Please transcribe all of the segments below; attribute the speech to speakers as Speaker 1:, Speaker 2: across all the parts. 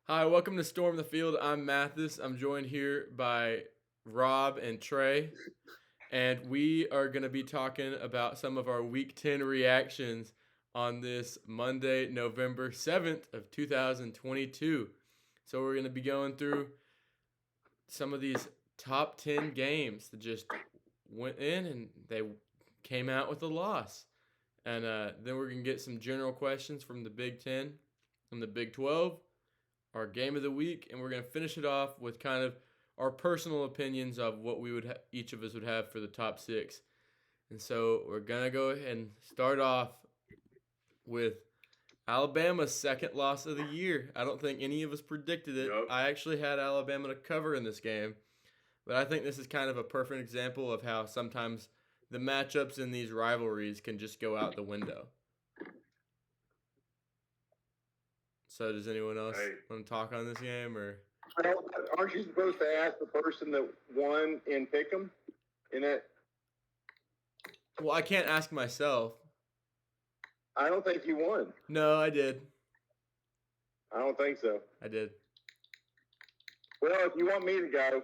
Speaker 1: Hi, welcome to Storm the Field. I'm Mathis. I'm joined here by Rob and Trey, and we are going to be talking about some of our Week 10 reactions on this Monday, November 7th of 2022. So we're going to be going through some of these top 10 games that just went in and they came out with a loss. And then we're going to get some general questions from the Big 10, from the Big 12, our game of the week, and we're going to finish it off with kind of our personal opinions of what we would each of us would have for the top six. And so we're going to go ahead and start off with Alabama's second loss of the year. I don't think any of us predicted it.
Speaker 2: Yep.
Speaker 1: I actually had Alabama to cover in this game, but I think this is kind of a perfect example of how sometimes the matchups in these rivalries can just go out the window. So does anyone else want to talk on this game, or?
Speaker 3: Aren't you supposed to ask the person that won and pick them in it?
Speaker 1: Well, I can't ask myself.
Speaker 3: I don't think you won.
Speaker 1: No, I did.
Speaker 3: I don't think so.
Speaker 1: I did.
Speaker 3: Well, if you want me to go,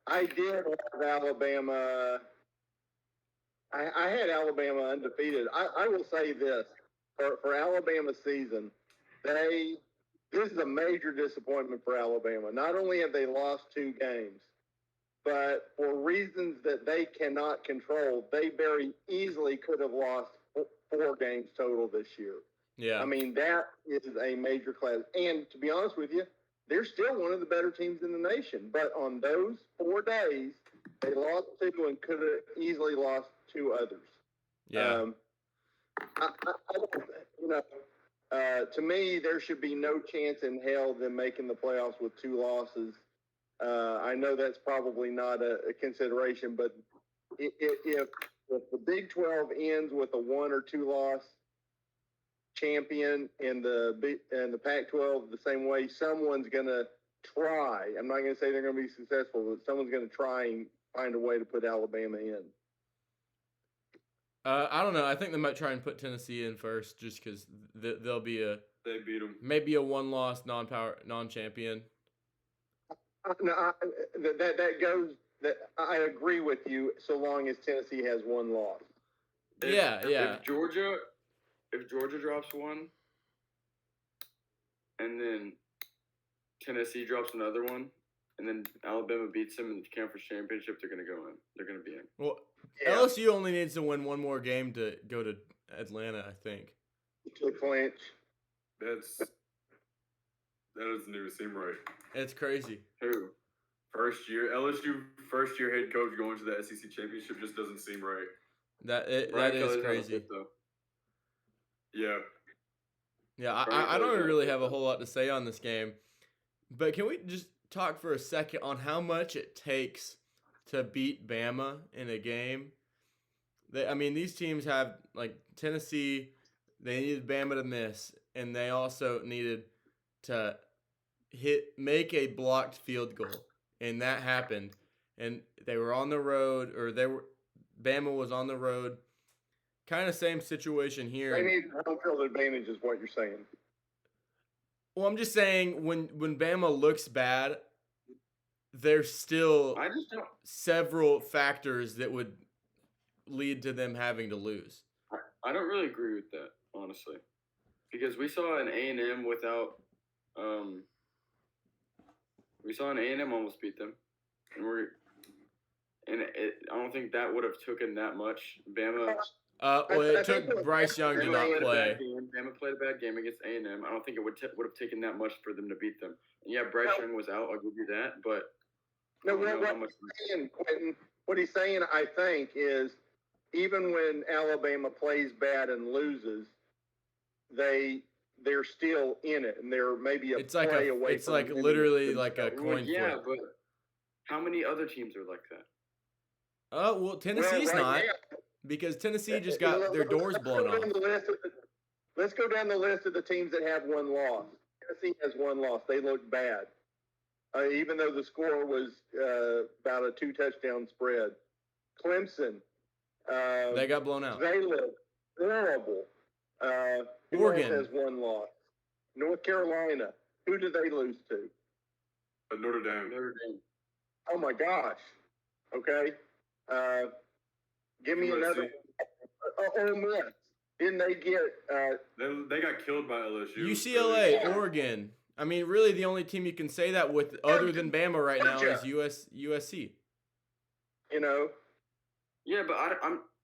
Speaker 3: I did have Alabama. I had Alabama undefeated. I will say this. For Alabama's season, this is a major disappointment for Alabama. Not only have they lost 2 games, but for reasons that they cannot control, they very easily could have lost 4 games total this year.
Speaker 1: Yeah.
Speaker 3: I mean, that is a major class. And to be honest with you, they're still one of the better teams in the nation. But on those 4 days, they lost 2 and could have easily lost 2 others.
Speaker 1: Yeah.
Speaker 3: To me, there should be no chance in hell them making the playoffs with 2 losses. I know that's probably not a consideration, but if the Big 12 ends with a 1 or 2 loss champion and the Pac-12 the same way, someone's going to try. I'm not going to say they're going to be successful, but someone's going to try and find a way to put Alabama in.
Speaker 1: I don't know. I think they might try and put Tennessee in first, just because they'll be
Speaker 2: they beat them.
Speaker 1: Maybe a one-loss non-champion.
Speaker 3: No, that goes. That I agree with you. So long as Tennessee has 1 loss.
Speaker 1: If
Speaker 2: Georgia drops 1, and then Tennessee drops another 1, and then Alabama beats them in the conference championship, they're going to go in. They're going to be in.
Speaker 1: Well, yeah. LSU only needs to win 1 more game to go to Atlanta, I think.
Speaker 3: To clinch.
Speaker 2: That doesn't even seem right.
Speaker 1: It's crazy.
Speaker 2: Who? LSU first year head coach going to the SEC championship just doesn't seem right.
Speaker 1: That is crazy.
Speaker 2: Yeah.
Speaker 1: Yeah, I don't really have a whole lot to say on this game, but can we just talk for a second on how much it takes to beat Bama in a game? These teams have, like, Tennessee, they needed Bama to miss, and they also needed to make a blocked field goal, and that happened. And they were on the road, Bama was on the road. Kind of same situation here.
Speaker 3: They need home field advantage is what you're saying.
Speaker 1: Well, I'm just saying when Bama looks bad, there's still several factors that would lead to them having to lose.
Speaker 2: I don't really agree with that, honestly, because we saw an A&M without almost beat them, and I don't think that would have taken that much. Bama.
Speaker 1: It took Bryce Young to not play.
Speaker 2: Bama played a bad game against A&M. I don't think it would have taken that much for them to beat them. And yeah, Bryce Young was out. I'll give you that, but
Speaker 3: what he's saying, I think, is even when Alabama plays bad and loses, they're still in it, and they're maybe a play away.
Speaker 1: It's like literally like a coin flip.
Speaker 2: Yeah, but how many other teams are like that?
Speaker 1: Oh, well, Tennessee's not. Because Tennessee just got their doors blown off.
Speaker 3: Let's go down the list of the teams that have 1 loss. Tennessee has 1 loss. They look bad. Even though the score was about a 2-touchdown spread. Clemson.
Speaker 1: They got blown out.
Speaker 3: They look horrible.
Speaker 1: Oregon
Speaker 3: has 1 loss. North Carolina. Who did they lose to?
Speaker 4: Notre Dame.
Speaker 2: Notre Dame.
Speaker 3: Oh my gosh. Okay. Give me
Speaker 4: USC.
Speaker 3: another. Ole Miss. Didn't they get?
Speaker 4: They got killed by LSU.
Speaker 1: UCLA,
Speaker 3: Yeah.
Speaker 1: Oregon. I mean, really, the only team you can say that with, other than Bama right now, is USC.
Speaker 3: You know.
Speaker 2: Yeah, but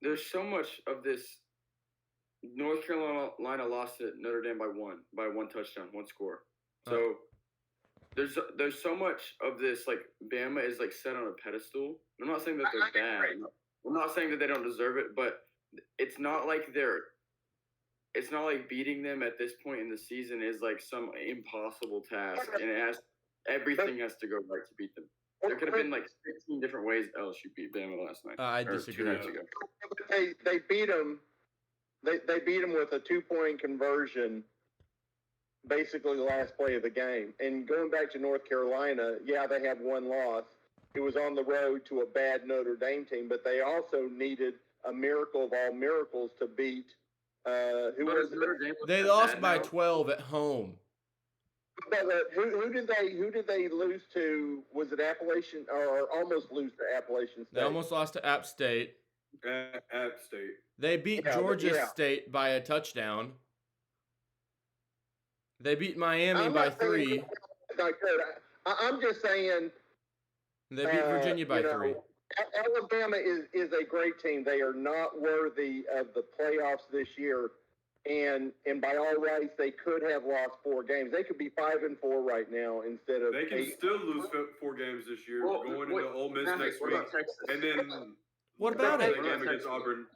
Speaker 2: there's so much of this. North Carolina lost at Notre Dame by one touchdown, one score. So there's so much of this, like, Bama is like set on a pedestal. I'm not saying that they're bad. I'm not saying that they don't deserve it, but it's not like beating them at this point in the season is like some impossible task, and everything has to go right to beat them. There could have been like 16 different ways LSU beat Bama last night.
Speaker 1: I
Speaker 2: or
Speaker 1: disagree.
Speaker 2: 2 nights ago.
Speaker 3: They beat them. They beat them with a 2-point conversion, basically the last play of the game. And going back to North Carolina, yeah, they have one loss. It was on the road to a bad Notre Dame team, but they also needed a miracle of all miracles to beat. Who was it?
Speaker 1: They lost by 12 at home.
Speaker 3: But, who did they lose to? Was it Appalachian or almost lose to Appalachian State?
Speaker 1: They almost lost to App State.
Speaker 4: App State.
Speaker 1: They beat Georgia State by a touchdown. They beat Miami by 3.
Speaker 3: I'm just saying.
Speaker 1: They beat Virginia by 3.
Speaker 3: Alabama is a great team. They are not worthy of the playoffs this year. And by all rights, they could have lost 4 games. They could be 5-4 right now instead of.
Speaker 4: They can
Speaker 3: 8.
Speaker 4: still lose 4 games this year. Going into Ole Miss next week, and then
Speaker 1: what about it?
Speaker 4: Game against Auburn.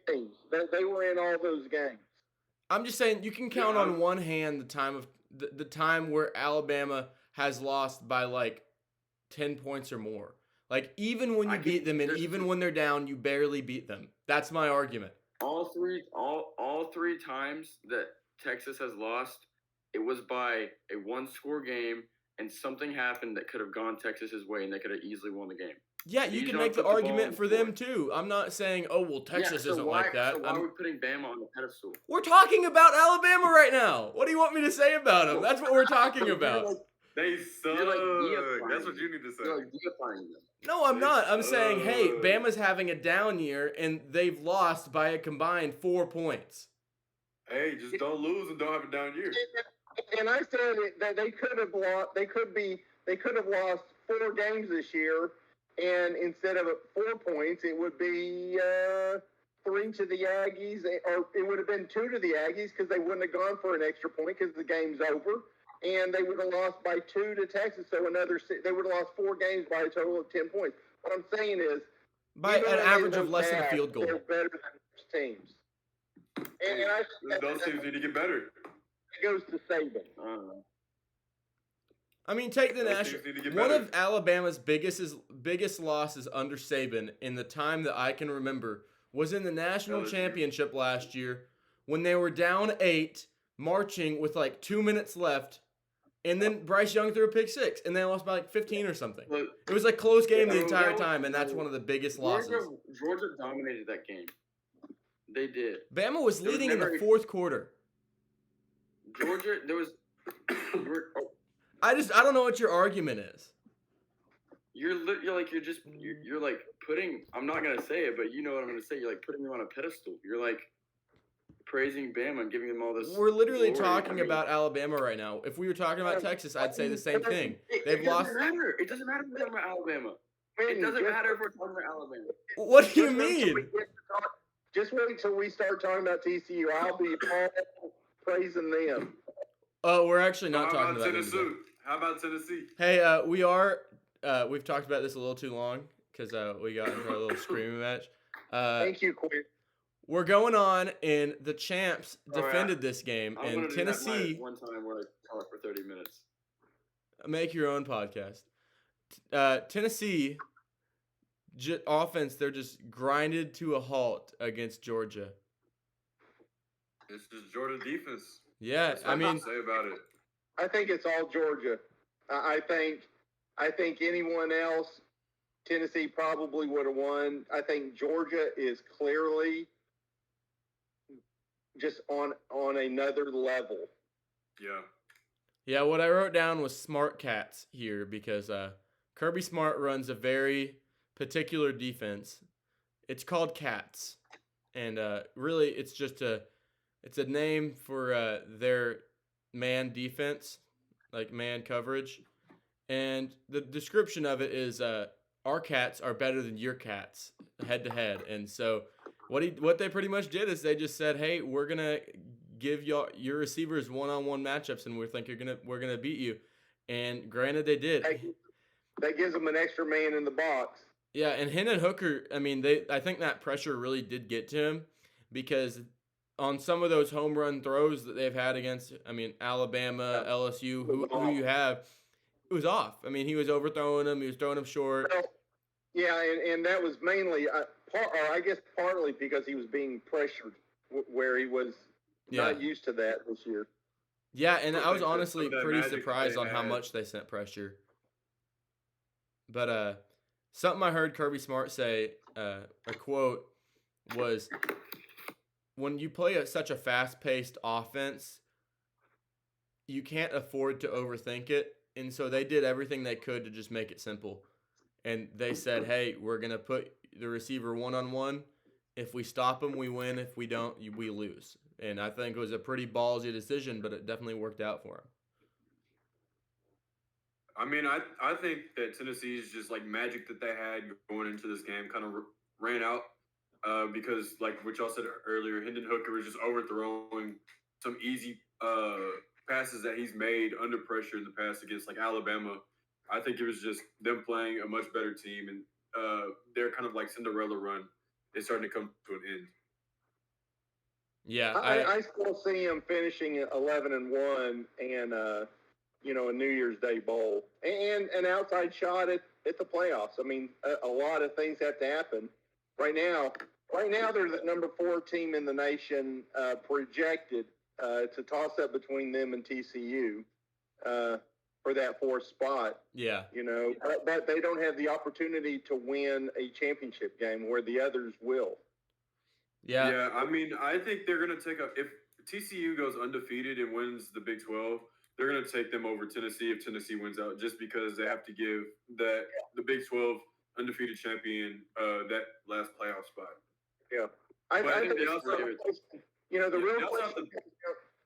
Speaker 3: Games. They were in all those games.
Speaker 1: I'm just saying you can count on one hand the time where Alabama has lost by like 10 points or more. Like, even when you beat them and even when they're down, you barely beat them. That's my argument.
Speaker 2: All three times that Texas has lost, it was by a 1-score game, and something happened that could have gone Texas's way, and they could have easily won the game.
Speaker 1: Yeah, you can make the argument for them too. I'm not saying, oh, well, Texas isn't like that.
Speaker 2: So why are we putting Bama on the pedestal?
Speaker 1: We're talking about Alabama right now. What do you want me to say about them? That's what we're talking about.
Speaker 4: They suck. That's what you need to say.
Speaker 2: You're like deifying them.
Speaker 1: No, I'm not. I'm saying, hey, Bama's having a down year, and they've lost by a combined 4 points.
Speaker 4: Hey, just don't lose and don't have a down year.
Speaker 3: And I said that they could have lost. They could have lost 4 games this year, and instead of 4 points, it would be 3 to the Aggies, or it would have been 2 to the Aggies because they wouldn't have gone for an extra point because the game's over. And they would have lost by 2 to Texas, so they would have lost 4 games by a total of 10 points. What I'm saying is,
Speaker 1: by an average of less than a field goal,
Speaker 3: they're better than those teams. And
Speaker 4: those teams need to get better.
Speaker 3: It goes to Saban.
Speaker 1: I mean, take the national. One of Alabama's biggest losses under Saban in the time that I can remember was in the national championship last year when they were down 8, marching with like 2 minutes left. And then Bryce Young threw a pick 6, and they lost by like 15 or something. It was like close game the entire time, and that's one of the biggest losses.
Speaker 2: Georgia dominated that game. They did.
Speaker 1: Bama was leading in the 4th quarter.
Speaker 2: Georgia, there was.
Speaker 1: I don't know what your argument is.
Speaker 2: You're like putting. I'm not gonna say it, but you know what I'm gonna say. You're like putting them on a pedestal. You're like praising Bama and giving them all this.
Speaker 1: We're literally talking about Alabama right now. If we were talking about Texas, I'd say the same thing. They've lost.
Speaker 2: It doesn't matter if we're talking about Alabama. It doesn't matter if we're talking about Alabama.
Speaker 1: What do you mean?
Speaker 3: Just wait till we start talking about TCU. I'll be all praising them.
Speaker 1: Oh, we're actually not talking about
Speaker 4: Tennessee. How about Tennessee?
Speaker 1: Hey, we've talked about this a little too long because we got into a little screaming match.
Speaker 3: Thank you, Quinn.
Speaker 1: We're going on, and the champs defended this game, and Tennessee.
Speaker 2: One time where I talked for 30 minutes.
Speaker 1: Make your own podcast. Tennessee offense, they're just grinded to a halt against Georgia.
Speaker 4: It's just Georgia defense.
Speaker 1: Yeah,
Speaker 4: That's what I say about it.
Speaker 3: I think it's all Georgia. I think anyone else, Tennessee probably would have won. I think Georgia is clearly just on another level.
Speaker 4: Yeah.
Speaker 1: Yeah, what I wrote down was Smart Cats here because Kirby Smart runs a very particular defense. It's called Cats, and really, it's a name for their man defense, like man coverage. And the description of it is our cats are better than your cats head to head. And so what they pretty much did is they just said, "Hey, we're going to give your receivers one-on-one matchups and we're going to beat you." And granted they did.
Speaker 3: That gives them an extra man in the box.
Speaker 1: Yeah, and Hendon Hooker, I mean, I think that pressure really did get to him because on some of those home run throws that they've had against, I mean, Alabama, LSU, who you have, it was off. I mean, he was overthrowing them. He was throwing them short.
Speaker 3: Well, yeah, and that was mainly, I guess, partly because he was being pressured, where he was not used to that this year.
Speaker 1: Yeah, and I was honestly pretty surprised on how much they sent pressure. But something I heard Kirby Smart say, a quote, was when you play such a fast-paced offense, you can't afford to overthink it. And so they did everything they could to just make it simple. And they said, hey, we're going to put the receiver one-on-one. If we stop him, we win. If we don't, we lose. And I think it was a pretty ballsy decision, but it definitely worked out for him.
Speaker 4: I mean, I think that Tennessee's just like magic that they had going into this game kind of ran out because, like what y'all said earlier, Hendon Hooker was just overthrowing some easy passes that he's made under pressure in the past against like Alabama. I think it was just them playing a much better team, and their kind of like Cinderella run is starting to come to an end.
Speaker 1: Yeah,
Speaker 3: I still see him finishing 11-1 and a New Year's Day bowl and an outside shot at the playoffs. I mean, a lot of things have to happen. Right now, they're the number 4 team in the nation, projected to toss up between them and TCU for that 4th spot.
Speaker 1: Yeah.
Speaker 3: But they don't have the opportunity to win a championship game where the others will.
Speaker 1: Yeah.
Speaker 4: Yeah, I mean, I think they're going to if TCU goes undefeated and wins the Big 12, they're going to take them over Tennessee if Tennessee wins out, just because they have to give the Big 12 undefeated champion that last playoff spot.
Speaker 3: Yeah. I think the real question,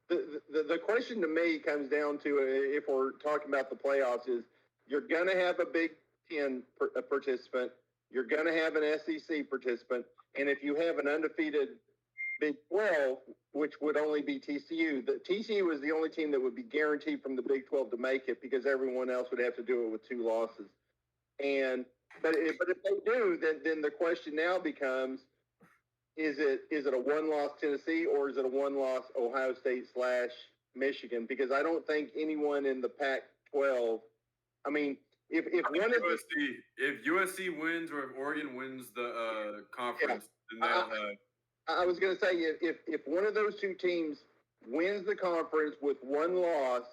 Speaker 3: the question to me comes down to, if we're talking about the playoffs, is you're going to have a Big 10 participant, you're going to have an SEC participant, and if you have an undefeated Big 12, which would only be TCU, TCU is the only team that would be guaranteed from the Big 12 to make it, because everyone else would have to do it with 2 losses. But if they do, then the question now becomes, is it a 1-loss Tennessee, or is it a 1-loss Ohio State / Michigan? Because I don't think anyone in the Pac-12, I mean, if
Speaker 4: USC wins or if Oregon wins the conference, then they'll have.
Speaker 3: I was going to say, if one of those 2 teams wins the conference with 1 loss,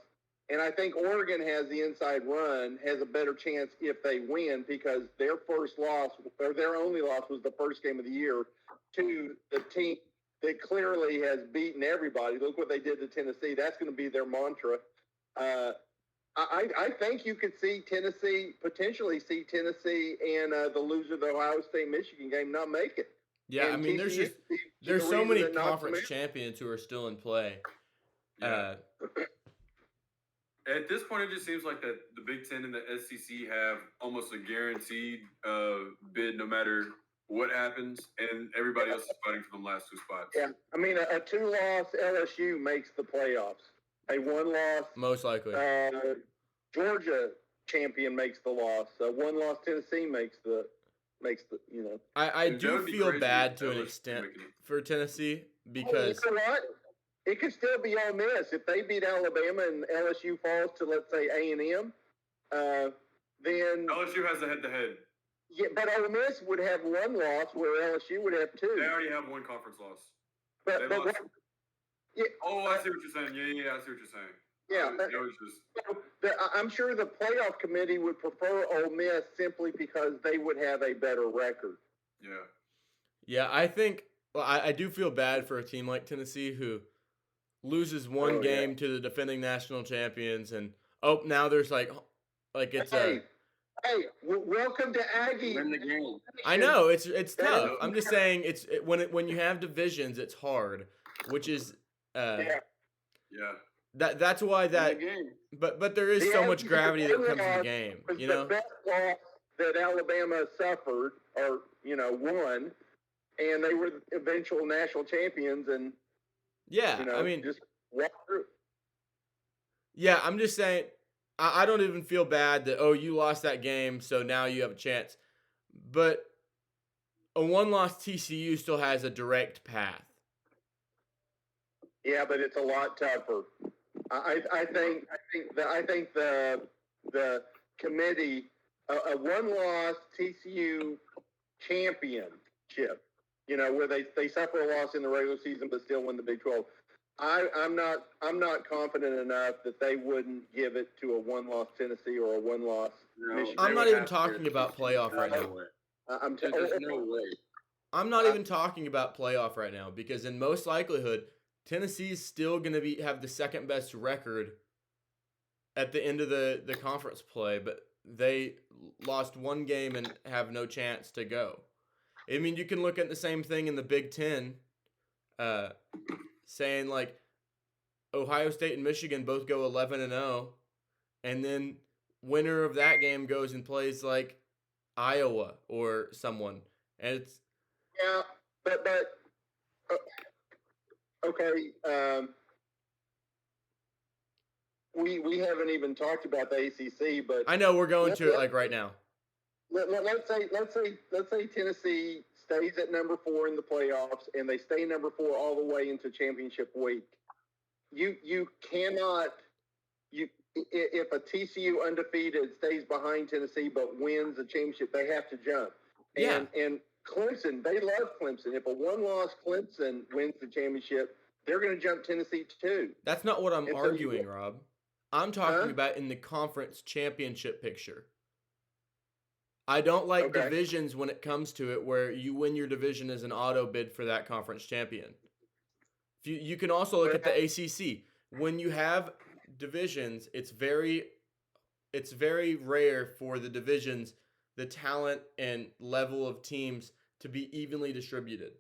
Speaker 3: and I think Oregon has the inside run, has a better chance if they win, because their first loss, or their only loss, was the first game of the year to the team that clearly has beaten everybody. Look what they did to Tennessee. That's going to be their mantra. I think you could potentially see Tennessee and the loser of the Ohio State-Michigan game not make it.
Speaker 1: Yeah, I mean, there's so many conference champions who are still in play.
Speaker 4: Yeah. At this point, it just seems like that the Big Ten and the SEC have almost a guaranteed bid no matter what happens, and everybody else is fighting for the last 2 spots.
Speaker 3: Yeah, I mean, a 2-loss LSU makes the playoffs. A 1-loss,
Speaker 1: most likely,
Speaker 3: Georgia champion makes the loss. A 1-loss Tennessee makes the.
Speaker 1: I do feel bad to an extent for Tennessee, because
Speaker 3: you know what? It could still be Ole Miss if they beat Alabama and LSU falls to, let's say, A&M. Then
Speaker 4: LSU has a head-to-head.
Speaker 3: Yeah, but Ole Miss would have 1 loss, where LSU would have 2.
Speaker 4: They already have 1 conference loss.
Speaker 3: I see
Speaker 4: what you're saying. Yeah, I see what you're saying.
Speaker 3: Yeah, I'm sure the playoff committee would prefer Ole Miss simply because they would have a better record.
Speaker 4: Yeah.
Speaker 1: Yeah, I think I do feel bad for a team like Tennessee who loses one
Speaker 3: Oh, yeah.
Speaker 1: game to the defending national champions, and now there's like it's
Speaker 3: Hey, welcome to Aggie.
Speaker 2: Win the game.
Speaker 1: I know it's
Speaker 3: That
Speaker 1: tough.
Speaker 3: is-
Speaker 1: I'm just saying when you have divisions, it's hard, which is
Speaker 3: Yeah.
Speaker 4: Yeah.
Speaker 1: that's why
Speaker 2: Win the
Speaker 1: that.
Speaker 2: game.
Speaker 1: But there is
Speaker 3: The
Speaker 1: so much
Speaker 3: Aggies
Speaker 1: gravity that comes to the
Speaker 3: loss
Speaker 1: game,
Speaker 3: was
Speaker 1: you
Speaker 3: the
Speaker 1: know.
Speaker 3: best loss that Alabama suffered, or won, and they were the eventual national champions, and
Speaker 1: Yeah, I mean,
Speaker 3: just walk through.
Speaker 1: yeah, I'm just saying. I don't even feel bad that you lost that game, so now you have a chance. But a one-loss TCU still has a direct path.
Speaker 3: Yeah, but it's a lot tougher. I think the committee, a one-loss TCU championship, where they suffer a loss in the regular season but still win the Big 12. I'm not confident enough that they wouldn't give it to a one-loss Tennessee or a one-loss Michigan.
Speaker 1: I'm not even talking about playoff right now.
Speaker 2: There's no way.
Speaker 1: I'm not even talking about playoff right now because in most likelihood, Tennessee is still going to have the second best record at the end of the conference play, but they lost one game and have no chance to go. I mean, you can look at the same thing in the Big Ten, saying like Ohio State and Michigan both go 11-0, and then winner of that game goes and plays like Iowa or someone, and it's
Speaker 3: Yeah, but okay. We haven't even talked about the ACC, but
Speaker 1: I know we're going to it like right now.
Speaker 3: let's say Tennessee stays at number 4 in the playoffs, and they stay number 4 all the way into championship week. You cannot if a TCU undefeated stays behind Tennessee but wins the championship, they have to jump. And Clemson, they love Clemson. If a one-loss Clemson wins the championship, they're going to jump Tennessee too.
Speaker 1: That's not what I'm
Speaker 3: And so
Speaker 1: arguing, Rob. I'm talking about in the conference championship picture. I don't like divisions when it comes to it where you win your division as an auto bid for that conference champion. You can also look at the ACC. When you have divisions, it's very rare for the divisions, the talent and level of teams to be evenly distributed.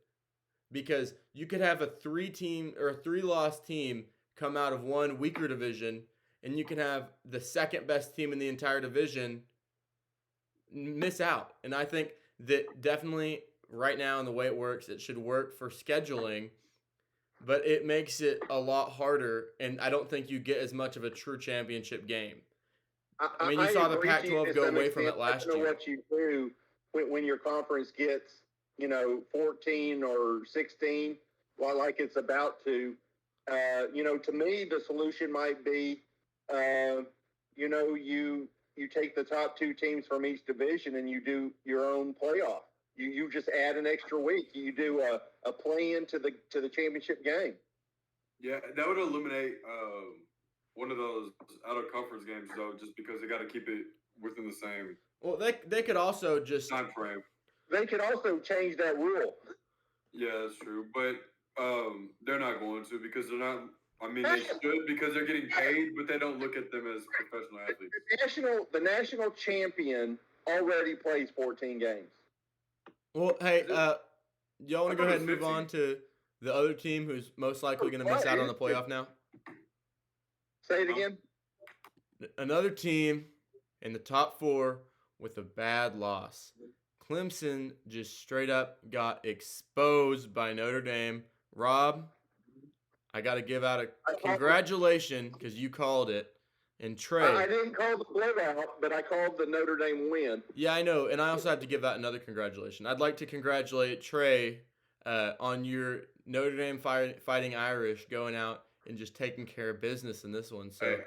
Speaker 1: Because you could have a 3-loss team come out of one weaker division, and you can have the second best team in the entire division miss out. And I think that definitely right now in the way it works, it should work for scheduling, but it makes it a lot harder, and I don't think you get as much of a true championship game. I mean, you saw the Pac-12 go away from it last year.
Speaker 3: What you do when your conference gets, 14 or 16, like it's about to, to me, the solution might be, you take the top 2 teams from each division and you do your own playoff. You just add an extra week. You do a play-in to the championship game.
Speaker 4: Yeah, that would eliminate one of those out of conference games though, just because they got to keep it within the same.
Speaker 1: Well, they could also just
Speaker 4: time frame.
Speaker 3: They could also change that rule.
Speaker 4: Yeah, that's true, but they're not going to because they're not. I mean, they should because they're getting paid, but they don't look at them as professional athletes.
Speaker 3: The national champion already plays 14 games.
Speaker 1: Well, hey, y'all want to go ahead and move on to the other team who's most likely going to miss out on the playoff now?
Speaker 3: Say it again.
Speaker 1: Another team in the top 4 with a bad loss. Clemson just straight up got exposed by Notre Dame. Rob, I got to give out a congratulations because you called it. And Trey.
Speaker 3: I didn't call the blowout, but I called the Notre Dame win.
Speaker 1: Yeah, I know. And I also have to give out another congratulations. I'd like to congratulate Trey on your Notre Dame Fighting Irish going out and just taking care of business in this one. So,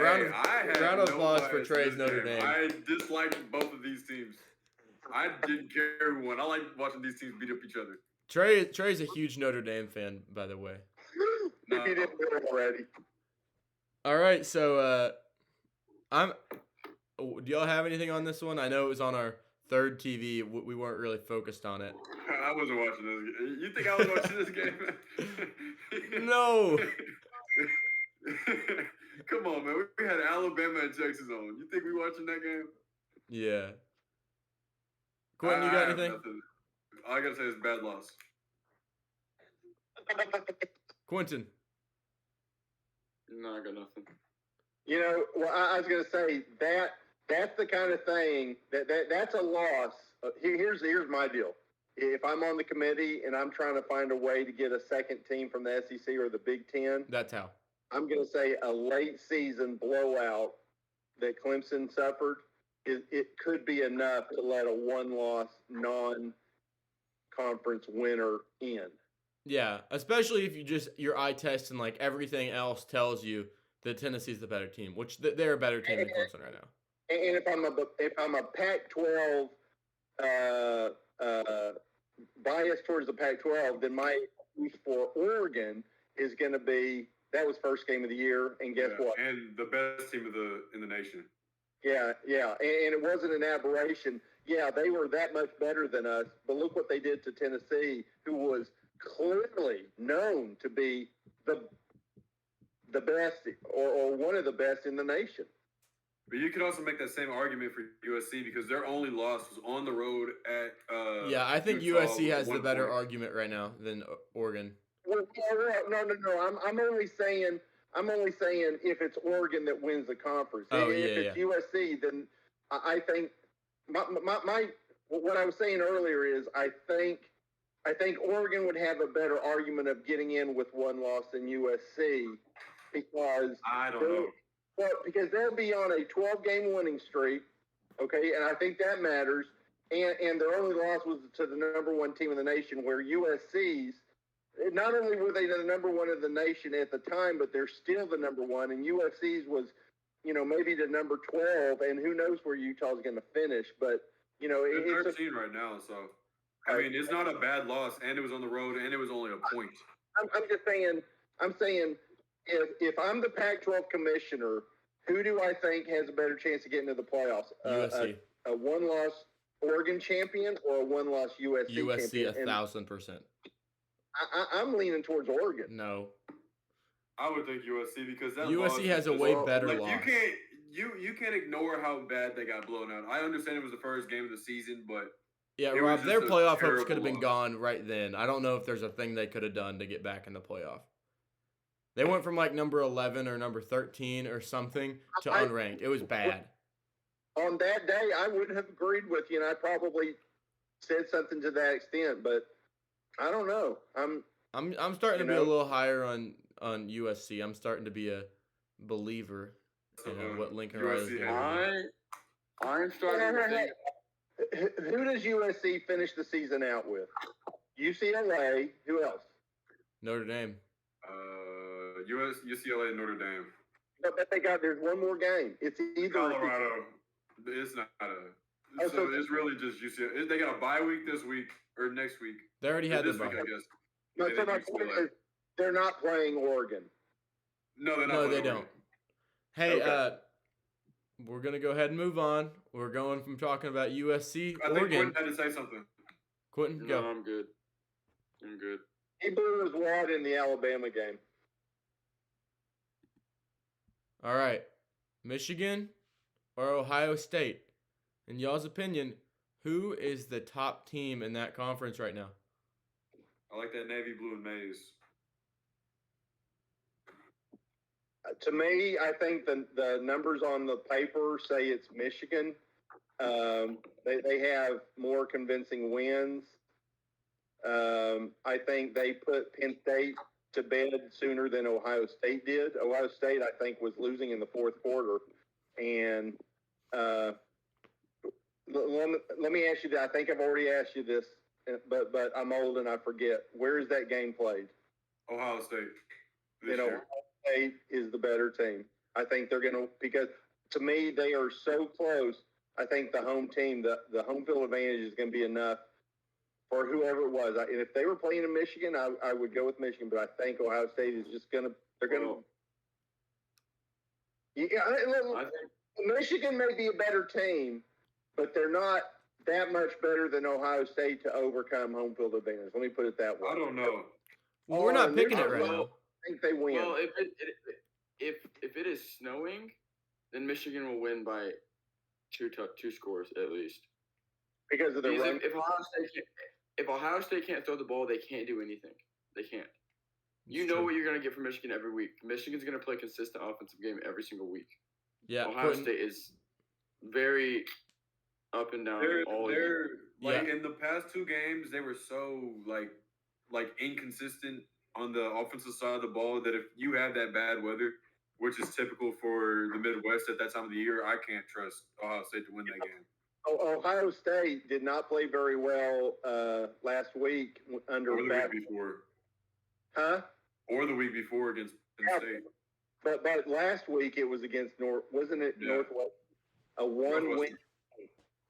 Speaker 4: round
Speaker 1: of applause for Trey's Notre Dame.
Speaker 4: I disliked both of these teams. I didn't care who won. I like watching these teams beat up each other.
Speaker 1: Trey's a huge Notre Dame fan, by the way.
Speaker 3: If you didn't know already.
Speaker 1: All right, so do y'all have anything on this one? I know it was on our third TV. We weren't really focused on it.
Speaker 4: I wasn't watching this. You think I was watching this game?
Speaker 1: No.
Speaker 4: Come on, man. We had Alabama and Texas on. You think we watching that game?
Speaker 1: Yeah. Quentin, you got
Speaker 4: I have
Speaker 1: anything?
Speaker 4: nothing. All I gotta say is bad loss.
Speaker 1: Quentin.
Speaker 2: No, I got nothing.
Speaker 3: You know, well, I was going to say that's the kind of thing that's a loss. Here's my deal. If I'm on the committee and I'm trying to find a way to get a second team from the SEC or the Big Ten,
Speaker 1: That's how.
Speaker 3: I'm going to say a late season blowout that Clemson suffered. It could be enough to let a one-loss non-conference winner in.
Speaker 1: Yeah, especially if your eye test and like everything else tells you that Tennessee's the better team, which they're a better team than Clemson right now.
Speaker 3: And if I'm a Pac-12 bias towards the Pac-12, then my excuse for Oregon is going to be that was first game of the year, and guess what?
Speaker 4: And the best team in the nation.
Speaker 3: Yeah, and it wasn't an aberration. Yeah, they were that much better than us, but look what they did to Tennessee, who was clearly known to be the best or one of the best in the nation.
Speaker 4: But you could also make that same argument for USC because their only loss was on the road at.
Speaker 1: Yeah, I think
Speaker 4: Utah
Speaker 1: USC has the
Speaker 4: one
Speaker 1: better
Speaker 4: point.
Speaker 1: argument right now than Oregon.
Speaker 3: Well, no. I'm only saying if it's Oregon that wins the conference.
Speaker 1: Oh,
Speaker 3: if
Speaker 1: yeah,
Speaker 3: it's USC, then I think my what I was saying earlier is I think Oregon would have a better argument of getting in with one loss than USC because
Speaker 4: I don't know.
Speaker 3: Well, because they'll be on a 12-game winning streak, okay, and I think that matters. And their only loss was to the number one team in the nation, where USC's not only were they the number one in the nation at the time, but they're still the number one. And USC's was, maybe the number 12, and who knows where Utah's going to finish. But
Speaker 4: They're 13 right now, so I mean it's not a bad loss, and it was on the road, and it was only a point.
Speaker 3: I'm just saying. I'm saying. If I'm the Pac-12 commissioner, who do I think has a better chance of getting to the playoffs?
Speaker 1: USC.
Speaker 3: A one-loss Oregon champion or a one-loss USC champion?
Speaker 1: USC 1,000%.
Speaker 3: I'm leaning towards Oregon.
Speaker 1: No.
Speaker 4: I would think USC because that
Speaker 1: USC
Speaker 4: loss
Speaker 1: has a
Speaker 4: was
Speaker 1: way
Speaker 4: just-
Speaker 1: better
Speaker 4: like,
Speaker 1: loss.
Speaker 4: You can't ignore how bad they got blown out. I understand it was the first game of the season, but
Speaker 1: Yeah,
Speaker 4: it
Speaker 1: Rob,
Speaker 4: was
Speaker 1: their
Speaker 4: just a
Speaker 1: playoff hopes
Speaker 4: terrible
Speaker 1: could have been
Speaker 4: loss.
Speaker 1: gone right then. I don't know if there's a thing they could have done to get back in the playoff. They went from like number 11 or number 13 or something to unranked. It was bad.
Speaker 3: On that day, I wouldn't have agreed with you, and I probably said something to that extent, but I don't know.
Speaker 1: I'm starting to be a little higher on USC. I'm starting to be a believer in what Lincoln Riley's
Speaker 4: USC
Speaker 1: doing.
Speaker 2: I'm starting to think.
Speaker 3: Who does USC finish the season out with? UCLA. Who else?
Speaker 1: Notre Dame.
Speaker 4: UCLA, Notre Dame,
Speaker 3: But there's one more game. It's either
Speaker 4: Colorado. It's not a. So it's really just UCLA. They got a bye week this week or next week.
Speaker 1: They already had
Speaker 4: this
Speaker 1: their
Speaker 4: week,
Speaker 1: bye.
Speaker 4: I guess.
Speaker 3: No,
Speaker 4: And
Speaker 3: so
Speaker 4: then
Speaker 3: my point
Speaker 4: UCLA.
Speaker 3: is they're not playing Oregon.
Speaker 4: No, they're not.
Speaker 1: No,
Speaker 4: playing
Speaker 1: they
Speaker 4: Oregon.
Speaker 1: don't. Hey,
Speaker 3: Okay.
Speaker 1: we're gonna go ahead and move on. We're going from talking about USC,
Speaker 4: I think
Speaker 1: Oregon.
Speaker 4: Quentin had to say something.
Speaker 1: Quentin,
Speaker 2: No,
Speaker 1: go.
Speaker 2: I'm good.
Speaker 3: He blew his wad in the Alabama game.
Speaker 1: All right, Michigan or Ohio State? In y'all's opinion, who is the top team in that conference right now?
Speaker 4: I like that navy blue and maize.
Speaker 3: To me, I think the numbers on the paper say it's Michigan. They have more convincing wins. I think they put Penn State to bed sooner than Ohio State did. Ohio State, I think, was losing in the fourth quarter. And let me ask you that. I think I've already asked you this, but I'm old and I forget. Where is that game played?
Speaker 4: Ohio State. This
Speaker 3: Ohio
Speaker 4: year.
Speaker 3: State is the better team. I think they're going to, because to me, they are so close. I think the home team, the home field advantage is going to be enough for whoever it was. And if they were playing in Michigan, I would go with Michigan, but I think Ohio State is just going to, they're going to.
Speaker 2: I think
Speaker 3: Michigan may be a better team, but they're not that much better than Ohio State to overcome home field advantage. Let me put it that way.
Speaker 4: I don't know.
Speaker 1: Well, we're not
Speaker 3: Oh,
Speaker 1: picking it
Speaker 3: Michigan-
Speaker 1: right now.
Speaker 3: think they win
Speaker 2: Well, if it is snowing, then Michigan will win by two scores at least.
Speaker 3: because of the
Speaker 2: Because
Speaker 3: run.
Speaker 2: if Ohio State can't throw the ball, they can't do anything. They can't. You
Speaker 1: It's
Speaker 2: know
Speaker 1: true.
Speaker 2: what you're gonna get from Michigan every week. Michigan's gonna play a consistent offensive game every single week.
Speaker 1: Yeah,
Speaker 2: Ohio
Speaker 1: Quentin,
Speaker 2: State is very up and down all year.
Speaker 4: They're like
Speaker 1: Yeah.
Speaker 4: in the past two games, they were so like inconsistent on the offensive side of the ball that if you have that bad weather, which is typical for the Midwest at that time of the year, I can't trust Ohio State to win that game.
Speaker 3: Ohio State did not play very well last week under
Speaker 4: Or the
Speaker 3: back.
Speaker 4: week before.
Speaker 3: Huh?
Speaker 4: Or the week before against Penn State.
Speaker 3: But last week it was against wasn't it
Speaker 4: Yeah.
Speaker 3: Northwest? A 1-win.
Speaker 4: Northwestern.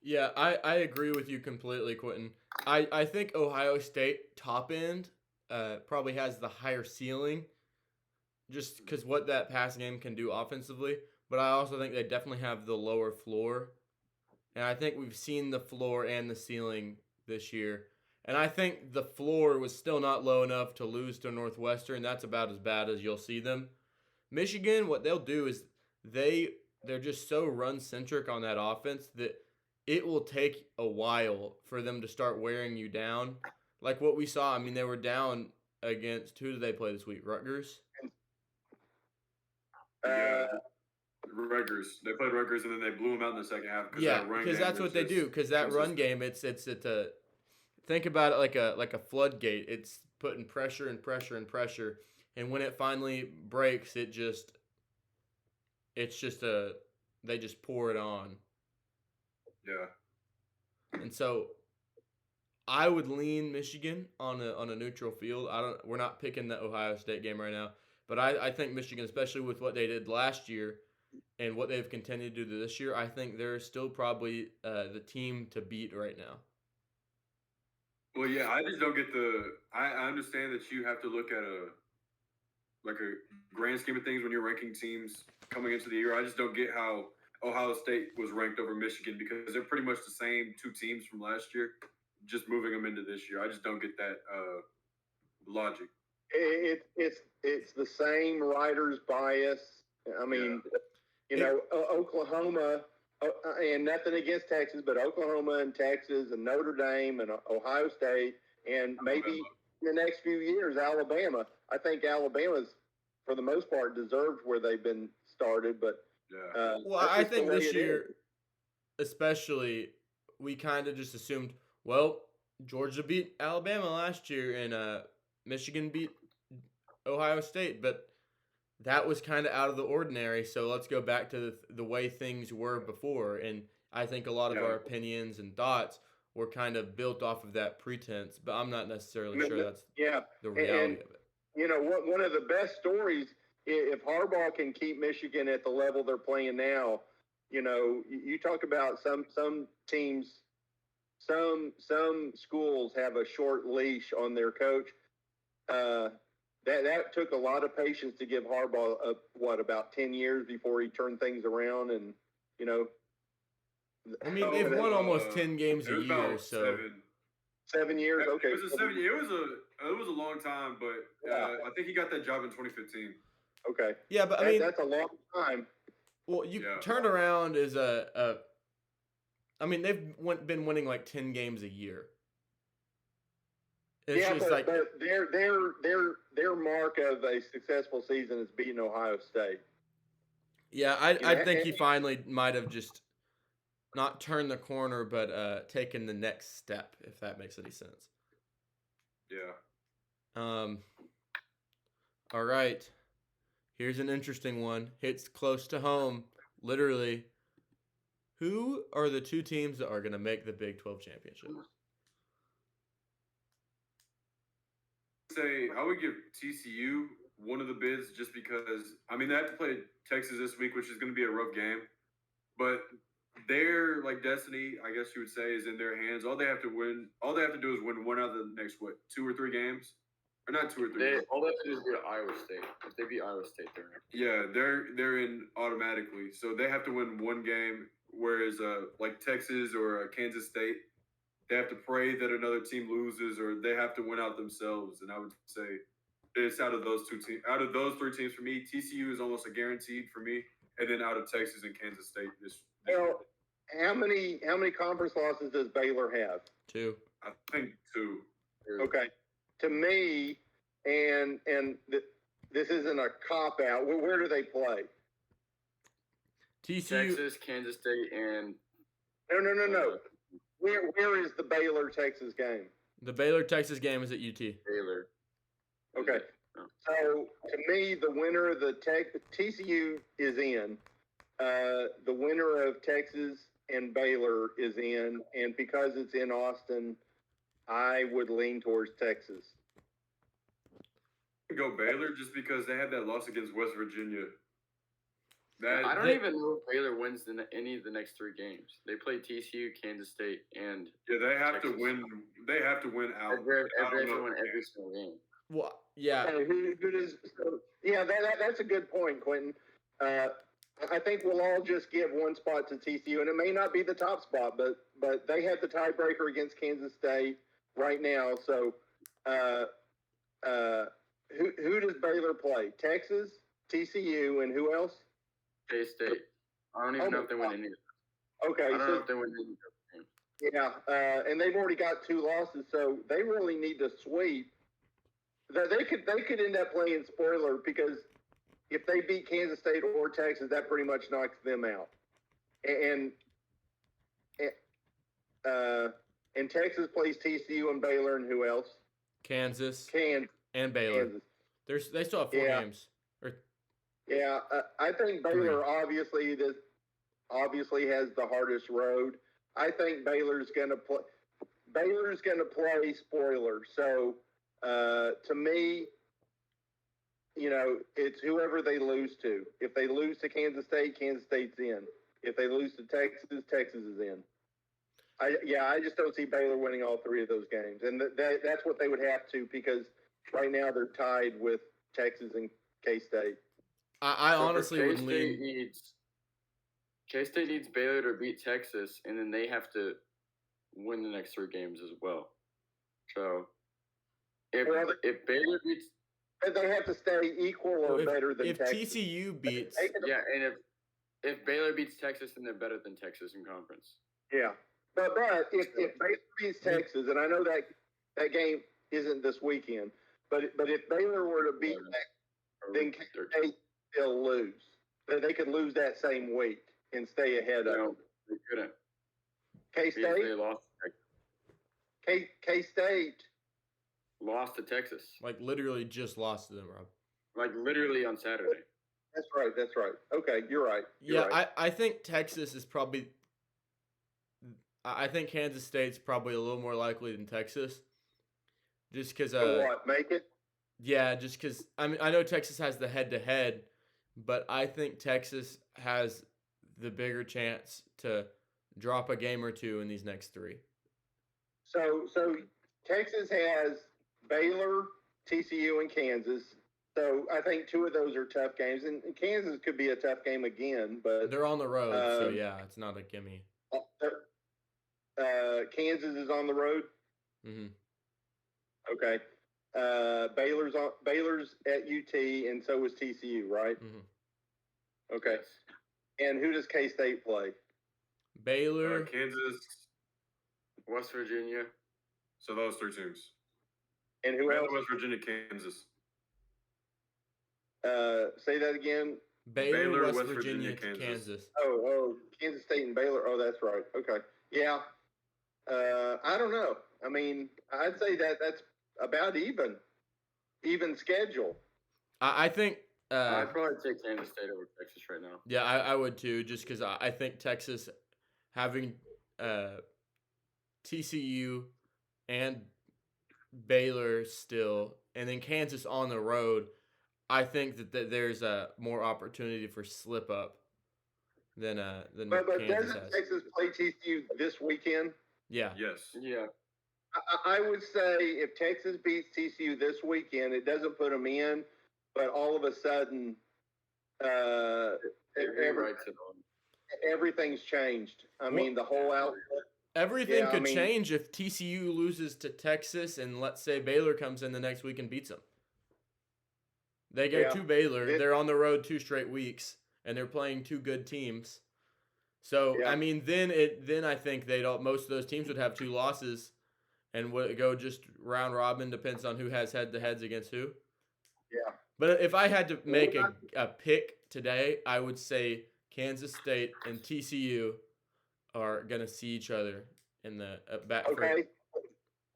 Speaker 1: Yeah, I agree with you completely, Quentin. I think Ohio State top end probably has the higher ceiling just because what that pass game can do offensively. But I also think they definitely have the lower floor. And I think we've seen the floor and the ceiling this year. And I think the floor was still not low enough to lose to Northwestern. That's about as bad as you'll see them. Michigan, what they'll do is they're just so run centric on that offense that it will take a while for them to start wearing you down. Like what we saw, I mean, they were down against who did they play this week? Rutgers?
Speaker 4: Yeah. Rutgers. They played Rutgers and then they blew them out in the second half.
Speaker 1: Yeah, because that's what they do. Because that run game, it's a think about it like a floodgate. It's putting pressure and pressure and pressure, and when it finally breaks, they just pour it on.
Speaker 4: Yeah.
Speaker 1: And so I would lean Michigan on a neutral field. We're not picking the Ohio State game right now, but I think Michigan, especially with what they did last year and what they've continued to do this year, I think they're still probably the team to beat right now.
Speaker 4: Well, yeah, I just don't get I understand that you have to look at a grand scheme of things when you're ranking teams coming into the year. I just don't get how Ohio State was ranked over Michigan because they're pretty much the same two teams from last year, just moving them into this year. I just don't get that logic.
Speaker 3: It's the same writer's bias. I mean, Oklahoma, and nothing against Texas, but Oklahoma and Texas and Notre Dame and Ohio State, and maybe in the next few years, Alabama. I think Alabama's, for the most part, deserved where they've been started, but
Speaker 1: well, I think this year, especially, we kind of just assumed, well, Georgia beat Alabama last year and Michigan beat Ohio State, but that was kind of out of the ordinary. So let's go back to the way things were before. And I think a lot of our opinions and thoughts were kind of built off of that pretense, but I'm not necessarily sure that's the reality of it.
Speaker 3: You know, one of the best stories, if Harbaugh can keep Michigan at the level they're playing now, you know, you talk about some teams, some schools have a short leash on their coach. That took a lot of patience to give Harbaugh about 10 years before he turned things around, and you know.
Speaker 1: I mean, they've won almost 10 games a year, so
Speaker 3: 7 years. Okay,
Speaker 4: it was a 7 year. It was a long time, but I think he got that job in 2015.
Speaker 3: Okay.
Speaker 1: Yeah, but I mean
Speaker 3: that's a long time.
Speaker 1: Well, you turned around as I mean, they've been winning like 10 games a year. It's just
Speaker 3: but their mark of a successful season is beating Ohio State.
Speaker 1: Yeah, I think he finally might have just not turned the corner, but taken the next step, if that makes any sense.
Speaker 4: Yeah.
Speaker 1: All right. Here's an interesting one. Hits close to home, literally. Who are the two teams that are going to make the Big 12 championship?
Speaker 4: I would give TCU one of the bids just because, I mean, they have to play Texas this week, which is going to be a rough game. But their destiny, I guess you would say, is in their hands. All they have to do is win one out of the next 2 or 3 games, or not 2 or 3.
Speaker 2: All they have to do is beat Iowa State. If they beat Iowa State, they're in.
Speaker 4: Yeah, they're in automatically. So they have to win one game, whereas like Texas or Kansas State, they have to pray that another team loses, or they have to win out themselves. And I would say it's out of those two teams. Out of those three teams for me, TCU is almost a guaranteed for me, and then out of Texas and Kansas State.
Speaker 3: Well, how many conference losses does Baylor have?
Speaker 1: 2.
Speaker 4: I think 2.
Speaker 3: Okay, to me, and this isn't a cop out. Where do they play?
Speaker 1: TCU.
Speaker 2: Texas, Kansas State, and
Speaker 3: No. Where is the Baylor Texas game?
Speaker 1: The Baylor Texas game is at UT.
Speaker 2: Baylor.
Speaker 3: Okay. So to me, the winner of the TCU is in. The winner of Texas and Baylor is in, and because it's in Austin, I would lean towards Texas.
Speaker 4: Go Baylor just because they had that loss against West Virginia.
Speaker 2: I don't even know if Baylor wins any of the next 3 games. They play TCU, Kansas State, and
Speaker 4: they have
Speaker 2: Texas.
Speaker 4: to win. They have to win out.
Speaker 2: They have to win every single game.
Speaker 1: Well, yeah.
Speaker 3: Okay, who does? So, yeah, that's a good point, Quentin. I think we'll all just give one spot to TCU, and it may not be the top spot, but they have the tiebreaker against Kansas State right now. So, who does Baylor play? Texas, TCU, and who else?
Speaker 2: K-State. I don't even know if they win any of them.
Speaker 3: Okay,
Speaker 2: I don't know if they win any of them.
Speaker 3: Yeah, and they've already got 2 losses, so they really need to sweep. They could end up playing spoiler because if they beat Kansas State or Texas, that pretty much knocks them out. And Texas plays TCU and Baylor, and who else?
Speaker 1: Kansas.
Speaker 3: And
Speaker 1: Baylor.
Speaker 3: Kansas.
Speaker 1: They still have 4 games.
Speaker 3: Yeah, I think Baylor obviously has the hardest road. I think Baylor's going to play spoiler. So to me, it's whoever they lose to. If they lose to Kansas State's in. If they lose to Texas, Texas is in. I just don't see Baylor winning all 3 of those games, and that's what they would have to because right now they're tied with Texas and K-State.
Speaker 1: I honestly would lean.
Speaker 2: K-State needs Baylor to beat Texas, and then they have to win the next 3 games as well. So if Baylor beats,
Speaker 3: they have to stay equal or better than Texas.
Speaker 1: If TCU beats,
Speaker 2: and if Baylor beats Texas, then they're better than Texas in conference.
Speaker 3: Yeah, but if Baylor beats Texas, and I know that game isn't this weekend, but if Baylor were to beat Texas, then K-State still lose. They could lose that same week and stay ahead of them.
Speaker 2: They couldn't.
Speaker 3: K-State?
Speaker 2: They lost.
Speaker 3: K-State
Speaker 2: lost to Texas.
Speaker 1: Like literally just lost to them, Rob.
Speaker 2: Like literally on Saturday.
Speaker 3: That's right. Okay, you're right.
Speaker 1: I think Texas is probably. I think Kansas State's probably a little more likely than Texas, just because.
Speaker 3: Make it?
Speaker 1: Yeah, just because I know Texas has the head-to-head, but I think Texas has the bigger chance to drop a game or 2 in these next 3.
Speaker 3: So Texas has Baylor, TCU, and Kansas. So I think 2 of those are tough games, and Kansas could be a tough game again. But
Speaker 1: they're on the road, so yeah, it's not a gimme.
Speaker 3: Kansas is on the road.
Speaker 1: Mm-hmm.
Speaker 3: Okay. Baylor's at UT, and so is TCU, right?
Speaker 1: Mm-hmm.
Speaker 3: Okay. And who does K-State play?
Speaker 1: Baylor,
Speaker 4: Kansas,
Speaker 2: West Virginia.
Speaker 4: So those 3 teams.
Speaker 3: And who else?
Speaker 4: West Virginia, Kansas.
Speaker 3: Say that again.
Speaker 1: Baylor, West Virginia, Kansas.
Speaker 3: Oh, Kansas State and Baylor. Oh, that's right. Okay. Yeah. I don't know. I mean, I'd say that's about even schedule.
Speaker 1: I think.
Speaker 2: I'd probably take Kansas State over Texas right now.
Speaker 1: Yeah, I would too, just because I think Texas having TCU and Baylor still, and then Kansas on the road, I think that there's a more opportunity for slip up than
Speaker 3: but
Speaker 1: Kansas
Speaker 3: doesn't
Speaker 1: has.
Speaker 3: Texas play TCU this weekend?
Speaker 1: Yeah.
Speaker 4: Yes.
Speaker 2: Yeah.
Speaker 3: I would say if Texas beats TCU this weekend, it doesn't put them in, but all of a sudden, everything's changed. I mean, the whole outlook.
Speaker 1: Everything could change if TCU loses to Texas and let's say Baylor comes in the next week and beats them. They go to Baylor.
Speaker 3: It-
Speaker 1: They're on the road 2 straight weeks, and they're playing 2 good teams. So
Speaker 3: Yeah.
Speaker 1: I mean, then I think most of those teams would have 2 losses, and would go just round robin. Depends on who has head to heads against who.
Speaker 3: Yeah.
Speaker 1: But if I had to make a pick today, I would say Kansas State and TCU are gonna see each other in the back.
Speaker 3: Okay.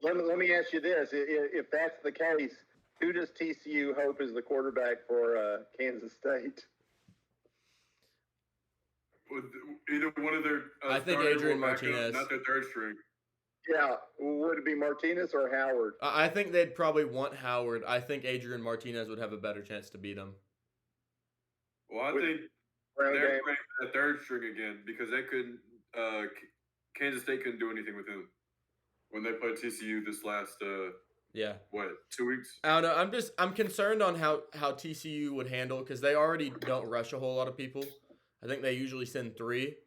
Speaker 3: Let me ask you this: if that's the case, who does TCU hope is the quarterback for Kansas State?
Speaker 4: With either one of their.
Speaker 1: I think
Speaker 4: starter
Speaker 1: Adrian
Speaker 4: or backup,
Speaker 1: Martinez.
Speaker 4: not their third string.
Speaker 3: Yeah, would it be Martinez or Howard?
Speaker 1: I think they'd probably want Howard. I think Adrian Martinez would have a better chance to beat him.
Speaker 4: Well, I think they're playing that third string again because they couldn't. Kansas State couldn't do anything with him when they played TCU this last.
Speaker 1: Yeah.
Speaker 4: What, 2 weeks?
Speaker 1: I don't know. I'm concerned on how TCU would handle, because they already don't rush a whole lot of people. I think they usually send 3,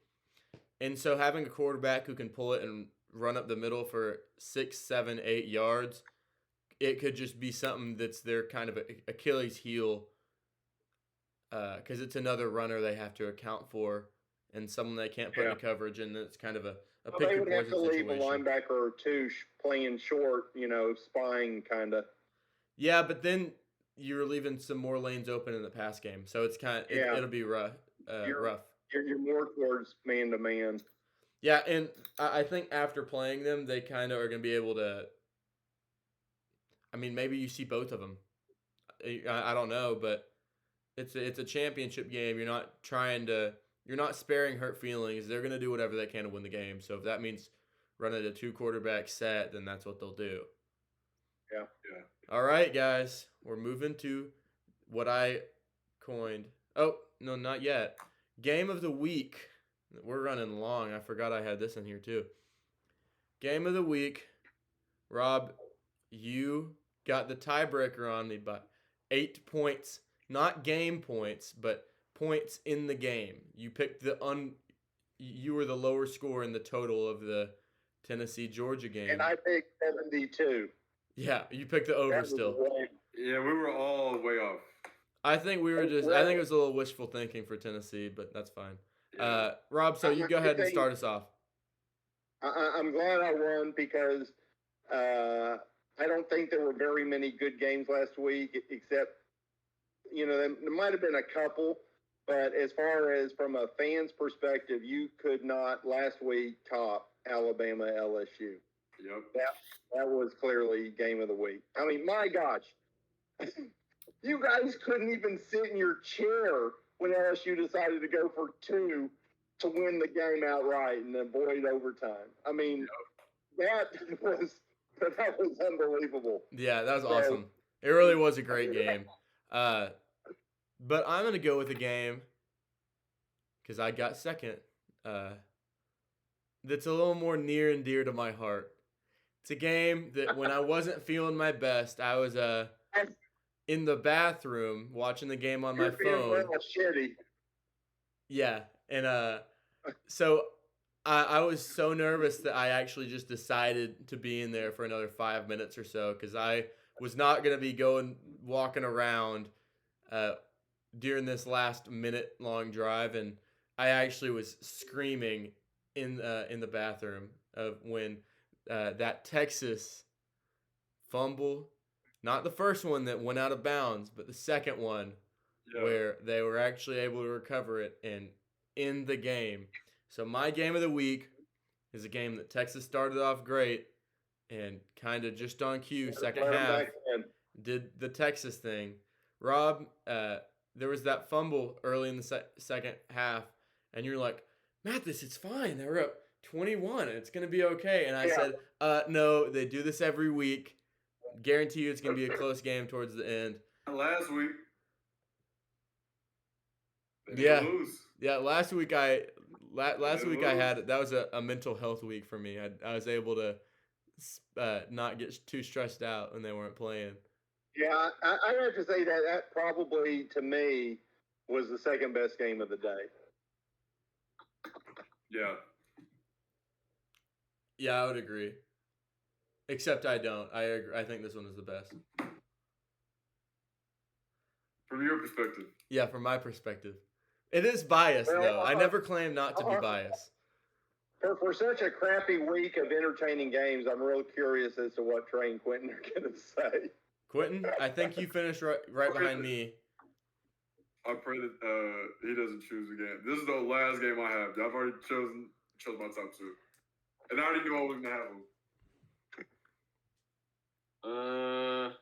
Speaker 1: and so having a quarterback who can pull it and run up the middle for 6, 7, 8 yards, it could just be something that's their kind of Achilles heel, because it's another runner they have to account for and someone they can't put in coverage, and it's kind of a pick
Speaker 3: they
Speaker 1: your
Speaker 3: would have to
Speaker 1: poison
Speaker 3: leave a
Speaker 1: situation.
Speaker 3: linebacker or 2 playing short, spying kind of.
Speaker 1: Yeah, but then you're leaving some more lanes open in the pass game, so it's it'll be rough.
Speaker 3: You're more towards man to man.
Speaker 1: Yeah, and I think after playing them, they kind of are going to be able to. I mean, maybe you see both of them. I don't know, but it's a championship game. You're not sparing hurt feelings. They're going to do whatever they can to win the game. So if that means running a 2 quarterback set, then that's what they'll do.
Speaker 3: Yeah.
Speaker 1: All right, guys, we're moving to what I coined. Oh, no, not yet. Game of the week. We're running long. I forgot I had this in here too. Game of the week. Rob, you got the tiebreaker on me by 8 points. Not game points, but points in the game. You picked you were the lower score in the total of the Tennessee-Georgia game.
Speaker 3: And I picked 72.
Speaker 1: Yeah, you picked the over still.
Speaker 4: Yeah, we were all way off.
Speaker 1: I think I think it was a little wishful thinking for Tennessee, but that's fine.
Speaker 4: Yeah.
Speaker 1: Rob, so you go ahead and start us off.
Speaker 3: I'm glad I won because I don't think there were very many good games last week, except, there might have been a couple, but as far as from a fan's perspective, you could not last week top Alabama LSU.
Speaker 4: Yep.
Speaker 3: That was clearly game of the week. I mean, my gosh. You guys couldn't even sit in your chair when LSU decided to go for 2 to win the game outright and avoid overtime. I mean, that was unbelievable.
Speaker 1: Yeah, that was awesome. It really was a great game. But I'm going to go with a game, because I got second, that's a little more near and dear to my heart. It's a game that when I wasn't feeling my best, I was in the bathroom watching the game on my phone.
Speaker 3: Shitty.
Speaker 1: Yeah, and so I was so nervous that I actually just decided to be in there for another 5 minutes or so, because I was not going to be walking around during this last minute-long drive, and I actually was screaming in the bathroom of when that Texas fumble. Not the first one that went out of bounds, but the second one where they were actually able to recover it and end the game. So my game of the week is a game that Texas started off great and kind of just on cue, second half, did the Texas thing. Rob, there was that fumble early in the second half, and you're like, Mathis, it's fine. They were up 21. It's going to be okay. And I said, no, they do this every week. Guarantee you it's going to be a close game towards the end.
Speaker 4: Last week.
Speaker 1: Yeah, last week I had, that was a mental health week for me. I was able to not get too stressed out when they weren't playing.
Speaker 3: Yeah, I have to say that probably, to me, was the second best game of the day.
Speaker 4: Yeah.
Speaker 1: Yeah, I would agree. Except I don't. I agree. I think this one is the best.
Speaker 4: From your perspective.
Speaker 1: Yeah, from my perspective. It is biased,
Speaker 3: Well,
Speaker 1: though. I never claim not to be biased.
Speaker 3: For such a crappy week of entertaining games, I'm real curious as to what Trey and Quentin are going to say.
Speaker 1: Quentin, I think you finished right behind me.
Speaker 4: I pray that he doesn't choose again. This is the last game I have. I've already chose my top two, and I already knew I was gonna have them.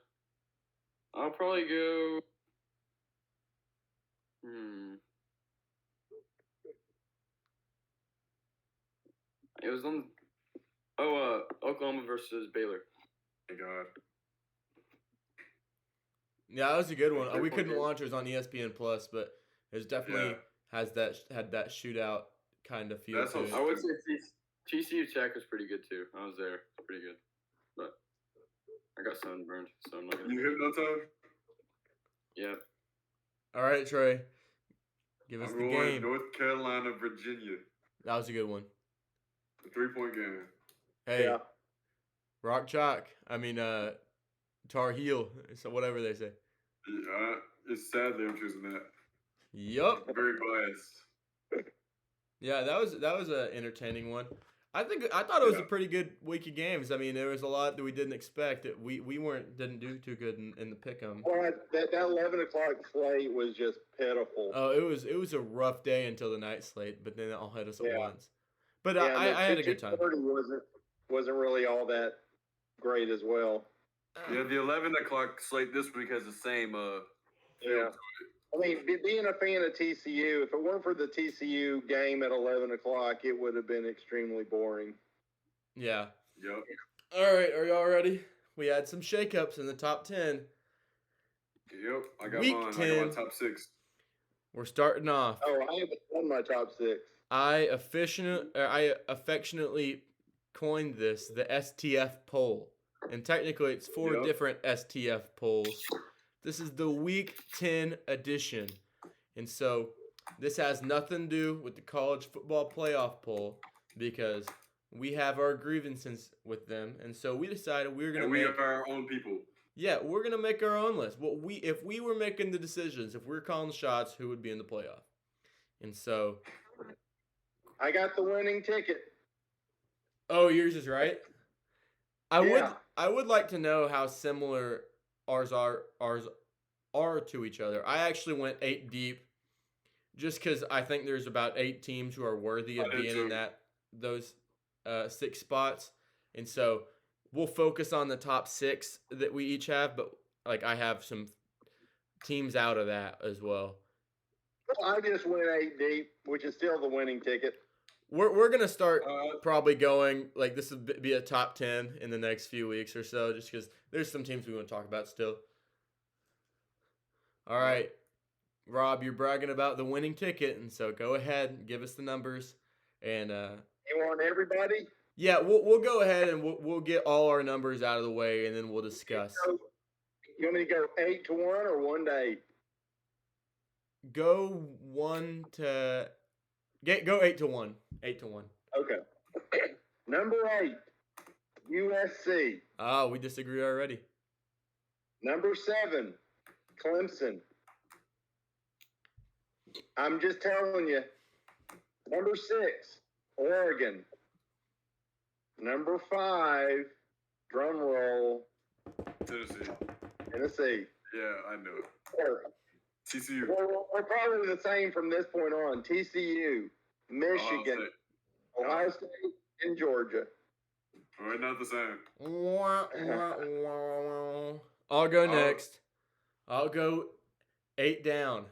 Speaker 2: I'll probably go. It was on. Oklahoma versus Baylor.
Speaker 4: Thank God.
Speaker 1: Yeah, that was a good one. We couldn't watch it. It was on ESPN Plus, but it was definitely had that shootout kind of feel to it.
Speaker 2: I would say TCU Tech was pretty good too. I was there. It's pretty good, but I got sunburned, so I'm not gonna.
Speaker 4: You hypnotized?
Speaker 2: Yeah.
Speaker 1: All right, Trey. Give us
Speaker 4: I'm
Speaker 1: the
Speaker 4: going
Speaker 1: game.
Speaker 4: North Carolina, Virginia.
Speaker 1: That was a good one.
Speaker 4: A 3-point game.
Speaker 1: Hey,
Speaker 3: Yeah.
Speaker 1: Rock Chalk. I mean, Tar Heel. So whatever they say.
Speaker 4: Yeah, it's sadly I'm choosing that.
Speaker 1: Yup.
Speaker 4: Very biased.
Speaker 1: Yeah, that was an entertaining one. I thought it was a pretty good week of games. I mean, there was a lot that we didn't expect. We didn't do too good in the pick'em.
Speaker 3: Well, that 11 o'clock slate was just pitiful.
Speaker 1: Oh, it was a rough day until the night slate, but then it all hit us at once. But
Speaker 3: Yeah,
Speaker 1: I had a good time.
Speaker 3: 2:30 wasn't really all that great as well.
Speaker 4: Yeah, the 11 o'clock slate this week has the same
Speaker 3: Yeah. I mean, being a fan of TCU, if it weren't for the TCU game at 11 o'clock, it would have been extremely boring.
Speaker 1: Yeah.
Speaker 4: Yep.
Speaker 1: All right, are y'all ready? We had some shakeups in the top 10.
Speaker 4: Yep, I got
Speaker 1: Week
Speaker 4: mine.
Speaker 1: 10.
Speaker 4: I got my top 6.
Speaker 1: We're starting off.
Speaker 3: Oh, I haven't done my top 6.
Speaker 1: I affectionately coined this the STF poll. And technically it's 4 different STF polls. This is the Week 10 edition. And so this has nothing to do with the college football playoff poll because we have our grievances with them. And so we decided we are
Speaker 4: our own people.
Speaker 1: Yeah, we're going to make our own list. If we were making the decisions, if we were calling the shots, who would be in the playoff? And so
Speaker 3: I got the winning ticket.
Speaker 1: Oh, yours is right? I would like to know how similar ours are to each other. I actually went 8 deep just because I think there's about 8 teams who are worthy of being in those 6 spots. And so we'll focus on the top 6 that we each have, but like I have some teams out of that as well.
Speaker 3: I just went 8 deep, which is still the winning ticket.
Speaker 1: We're going to start probably going, like this will be a top 10 in the next few weeks or so, just because there's some teams we want to talk about still. All right, Rob, you're bragging about the winning ticket, and so go ahead and give us the numbers. And
Speaker 3: you want everybody?
Speaker 1: Yeah, we'll go ahead and we'll get all our numbers out of the way, and then we'll discuss.
Speaker 3: You want me to go 8 to 1 or 1 to 8?
Speaker 1: Go 1 to go 8 to 1. 8 to 1.
Speaker 3: Okay. Number 8, USC.
Speaker 1: Oh, we disagree already.
Speaker 3: Number 7, Clemson. I'm just telling you. Number 6, Oregon. Number 5, drum roll. Tennessee.
Speaker 4: Yeah, I know it.
Speaker 3: Or,
Speaker 4: TCU.
Speaker 3: we're probably the same from this point on. TCU, Michigan, Ohio State, and Georgia.
Speaker 4: We're not the same.
Speaker 1: I'll go next. I'll go 8 down.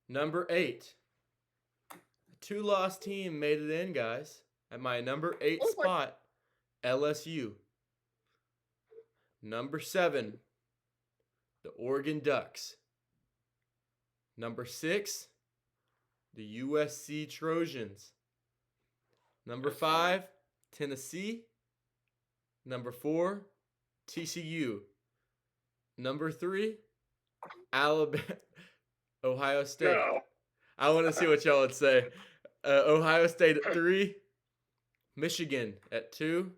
Speaker 1: Number 8. A 2-loss team made it in, guys. At my number 8 spot, LSU. Number 7, the Oregon Ducks. Number 6, the USC Trojans. Number 5, Tennessee. Number 4, TCU. Number 3, Alabama, Ohio State.
Speaker 3: No.
Speaker 1: I want to see what y'all would say. Ohio State at 3, Michigan at 2,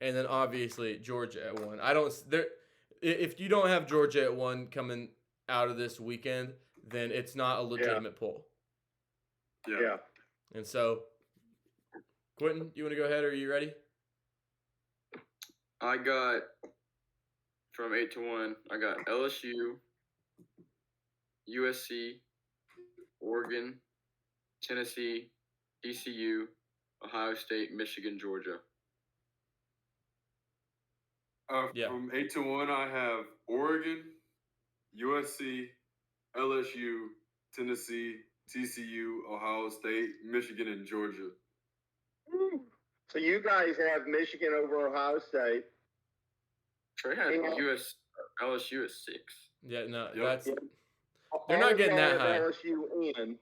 Speaker 1: and then obviously Georgia at 1. If you don't have Georgia at 1 coming out of this weekend, then it's not a legitimate poll.
Speaker 3: Yeah.
Speaker 1: And so, Quentin, you want to go ahead? Are you ready?
Speaker 2: I got from 8-1. I got LSU, USC, Oregon, Tennessee, TCU, Ohio State, Michigan, Georgia.
Speaker 1: Yeah.
Speaker 4: From 8-1, I have Oregon, USC, LSU, Tennessee, TCU, Ohio State, Michigan, and Georgia.
Speaker 3: So you guys have Michigan over Ohio State.
Speaker 2: Trey had LSU at 6.
Speaker 1: Yeah, no,
Speaker 4: Yep.
Speaker 1: that's
Speaker 3: Yeah.
Speaker 1: they're not getting that high.
Speaker 3: LSU in.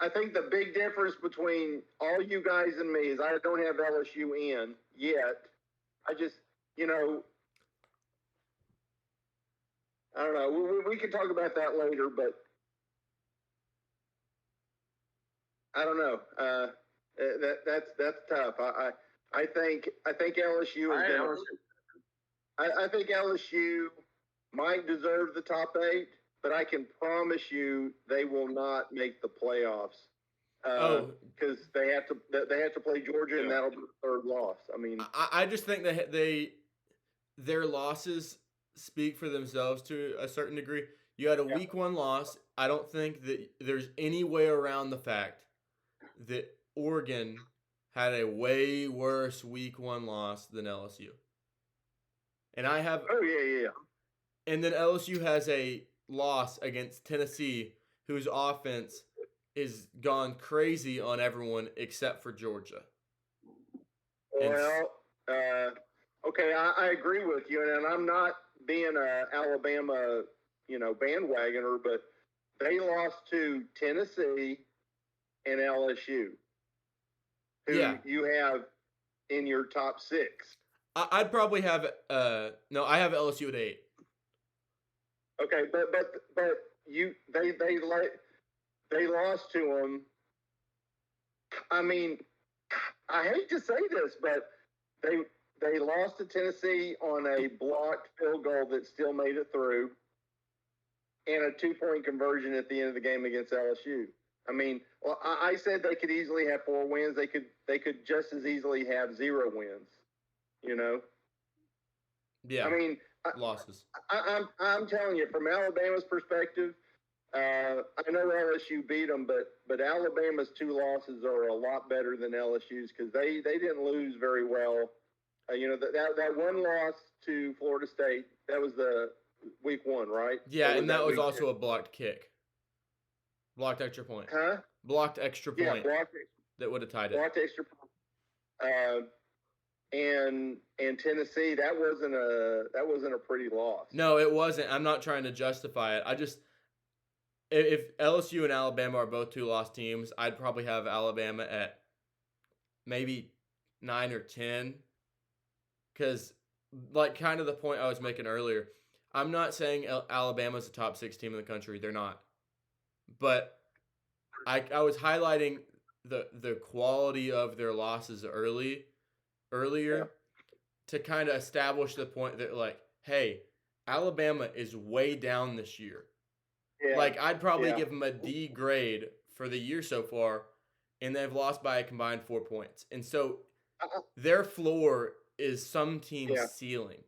Speaker 3: I think the big difference between all you guys and me is I don't have LSU in yet. I just, I don't know. We can talk about that later, but I don't know. That's tough. I think LSU is going to. I think LSU might deserve the top 8, but I can promise you they will not make the playoffs. Because they have to play Georgia, and that'll be the 3rd loss. I mean,
Speaker 1: I just think that their losses speak for themselves to a certain degree. You had a week 1 loss. I don't think that there's any way around the fact that Oregon had a way worse week 1 loss than LSU. And I have.
Speaker 3: Oh yeah.
Speaker 1: And then LSU has a loss against Tennessee, whose offense is gone crazy on everyone except for Georgia.
Speaker 3: Well, okay, I agree with you, and I'm not being a Alabama, bandwagoner, but they lost to Tennessee and LSU, who you have in your top 6.
Speaker 1: I'd probably have no. I have LSU at 8.
Speaker 3: Okay, but they lost to them. I mean, I hate to say this, but they lost to Tennessee on a blocked field goal that still made it through, and a 2-point conversion at the end of the game against LSU. I mean, well, I said they could easily have 4 wins. They could just as easily have 0 wins.
Speaker 1: Yeah.
Speaker 3: I mean,
Speaker 1: losses.
Speaker 3: I'm telling you, from Alabama's perspective, I know LSU beat them, but Alabama's 2 losses are a lot better than LSU's because they didn't lose very well. That 1 loss to Florida State, that was the week 1, right?
Speaker 1: Yeah, and that was also a blocked kick. Blocked extra point.
Speaker 3: Huh?
Speaker 1: Blocked extra point.
Speaker 3: Yeah,
Speaker 1: that would have tied it.
Speaker 3: Blocked extra point. And Tennessee, that wasn't a pretty loss.
Speaker 1: No, it wasn't. I'm not trying to justify it. If LSU and Alabama are both 2-loss teams, I'd probably have Alabama at maybe 9 or 10. Because, kind of the point I was making earlier, I'm not saying Alabama's a top 6 team in the country. They're not. But I was highlighting the quality of their losses earlier to kind of establish the point that, hey, Alabama is way down this year.
Speaker 3: Yeah.
Speaker 1: I'd probably give them a D grade for the year so far, and they've lost by a combined 4 points. And so their floor is some team's ceiling.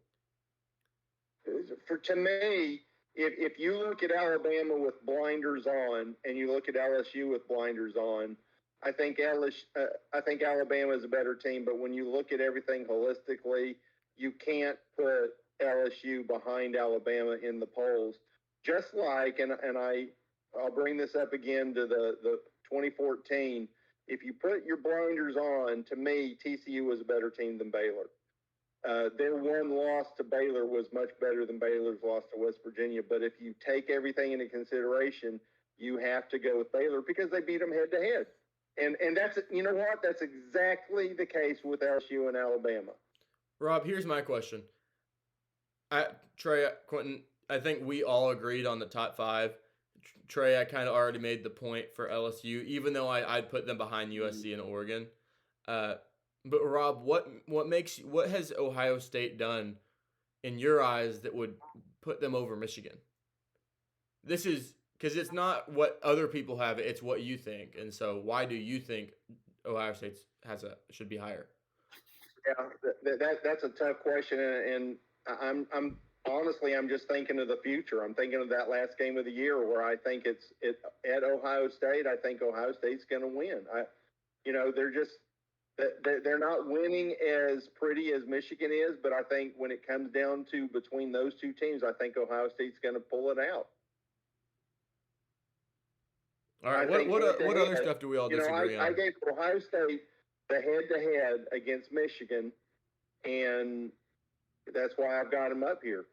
Speaker 3: To me, if you look at Alabama with blinders on and you look at LSU with blinders on, I think Alabama is a better team. But when you look at everything holistically, you can't put LSU behind Alabama in the polls. Just like, and I'll bring this up again to the 2014. If you put your blinders on, to me, TCU was a better team than Baylor. Their 1 loss to Baylor was much better than Baylor's loss to West Virginia. But if you take everything into consideration, you have to go with Baylor because they beat them head to head. And that's, you know what? That's exactly the case with LSU and Alabama.
Speaker 1: Rob, here's my question. Trey, Quentin, I think we all agreed on the top 5. Trey, I kind of already made the point for LSU, even though I'd put them behind USC and Oregon. But Rob, what has Ohio State done in your eyes that would put them over Michigan? This is because it's not what other people have; it's what you think. And so, why do you think Ohio State should be higher?
Speaker 3: Yeah, that's a tough question, and I'm honestly I'm just thinking of the future. I'm thinking of that last game of the year where I think it's at Ohio State. I think Ohio State's going to win. They're not winning as pretty as Michigan is, but I think when it comes down to between those two teams, I think Ohio State's going to pull it out.
Speaker 1: All right, what other stuff do we all disagree on?
Speaker 3: I gave Ohio State the head-to-head against Michigan, and that's why I've got them up here.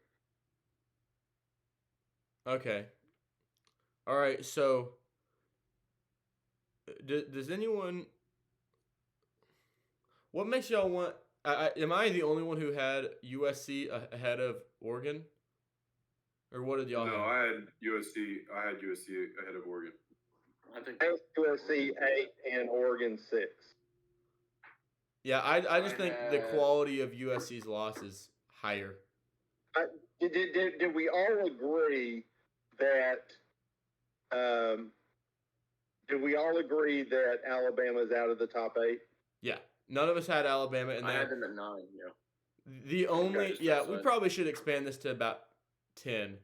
Speaker 1: Okay. All right, so does anyone? What makes y'all want? Am I the only one who had USC ahead of Oregon, or what did y'all have?
Speaker 4: No, I had USC. I had USC ahead of Oregon.
Speaker 2: I think
Speaker 3: USC 8 and Oregon 6.
Speaker 1: Yeah, I just think the quality of USC's loss is higher.
Speaker 3: Did we all agree that? Did we all agree that Alabama's out of the top 8?
Speaker 1: Yeah, none of us had Alabama in there.
Speaker 2: I had them at 9. Yeah.
Speaker 1: The only we probably should expand this to about 10.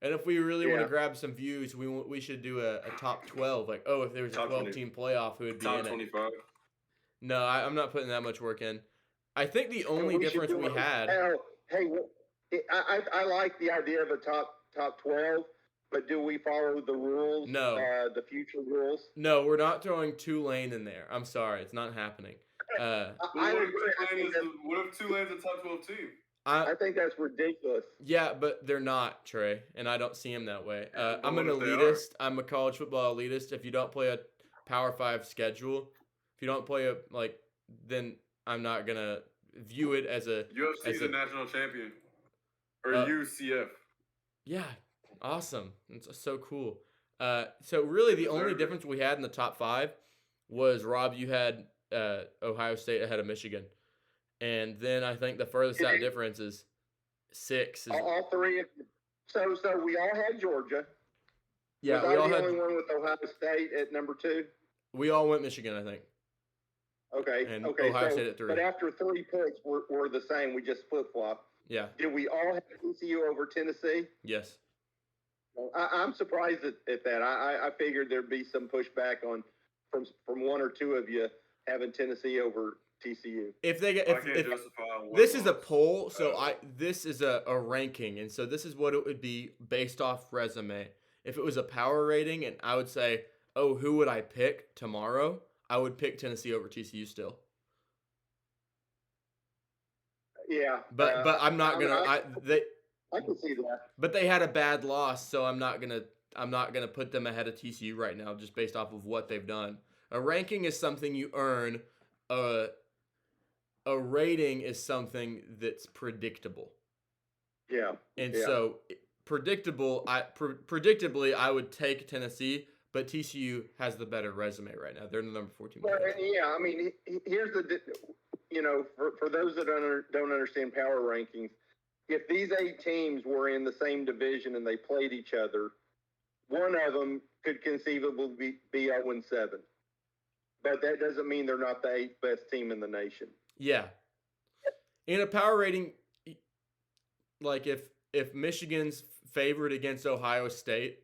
Speaker 1: And if we really want to grab some views, we should do a top 12. Like, if there was a 12-team playoff, who would be in it?
Speaker 4: Top 25.
Speaker 1: No, I'm not putting that much work in. I think the only difference we had.
Speaker 3: I like the idea of a top 12, but do we follow the rules?
Speaker 1: No.
Speaker 3: The future rules?
Speaker 1: No, we're not throwing Tulane in there. I'm sorry, it's not happening.
Speaker 4: What if Tulane's a top 12 team?
Speaker 3: I think that's ridiculous.
Speaker 1: Yeah, but they're not, Trey, and I don't see them that way. I'm an elitist. I'm a college football elitist. If you don't play a Power 5 schedule, if you don't play then I'm not gonna view it as a
Speaker 4: UFC's a national champion or UCF.
Speaker 1: Yeah, awesome. It's so cool. So really, the only difference we had in the top 5 was Rob. You had Ohio State ahead of Michigan. And then I think the furthest out difference is 6.
Speaker 3: All three. So we all had Georgia.
Speaker 1: Yeah,
Speaker 3: we all had. The only one with Ohio State at number 2.
Speaker 1: We all went Michigan, I think.
Speaker 3: Okay.
Speaker 1: And Ohio State at 3.
Speaker 3: But after 3 picks, we're the same. We just flip flop.
Speaker 1: Yeah.
Speaker 3: Did we all have TCU over Tennessee?
Speaker 1: Yes.
Speaker 3: I'm surprised at that. I figured there'd be some pushback from one or two of you having Tennessee over TCU.
Speaker 1: If this is a poll, so this is a ranking, and so this is what it would be based off resume. If it was a power rating, and I would say, who would I pick tomorrow? I would pick Tennessee over TCU still.
Speaker 3: Yeah,
Speaker 1: but I'm not gonna.
Speaker 3: I can see that.
Speaker 1: But they had a bad loss, so I'm not gonna put them ahead of TCU right now, just based off of what they've done. A ranking is something you earn. A rating is something that's predictable.
Speaker 3: Yeah.
Speaker 1: And so predictably, I would take Tennessee, but TCU has the better resume right now. They're the number 14.
Speaker 3: Well, yeah, I mean, here's for those that don't understand power rankings, if these 8 teams were in the same division and they played each other, one of them could conceivably be 0-7. But that doesn't mean they're not the 8th best team in the nation.
Speaker 1: Yeah. In a power rating, like if Michigan's favored against Ohio State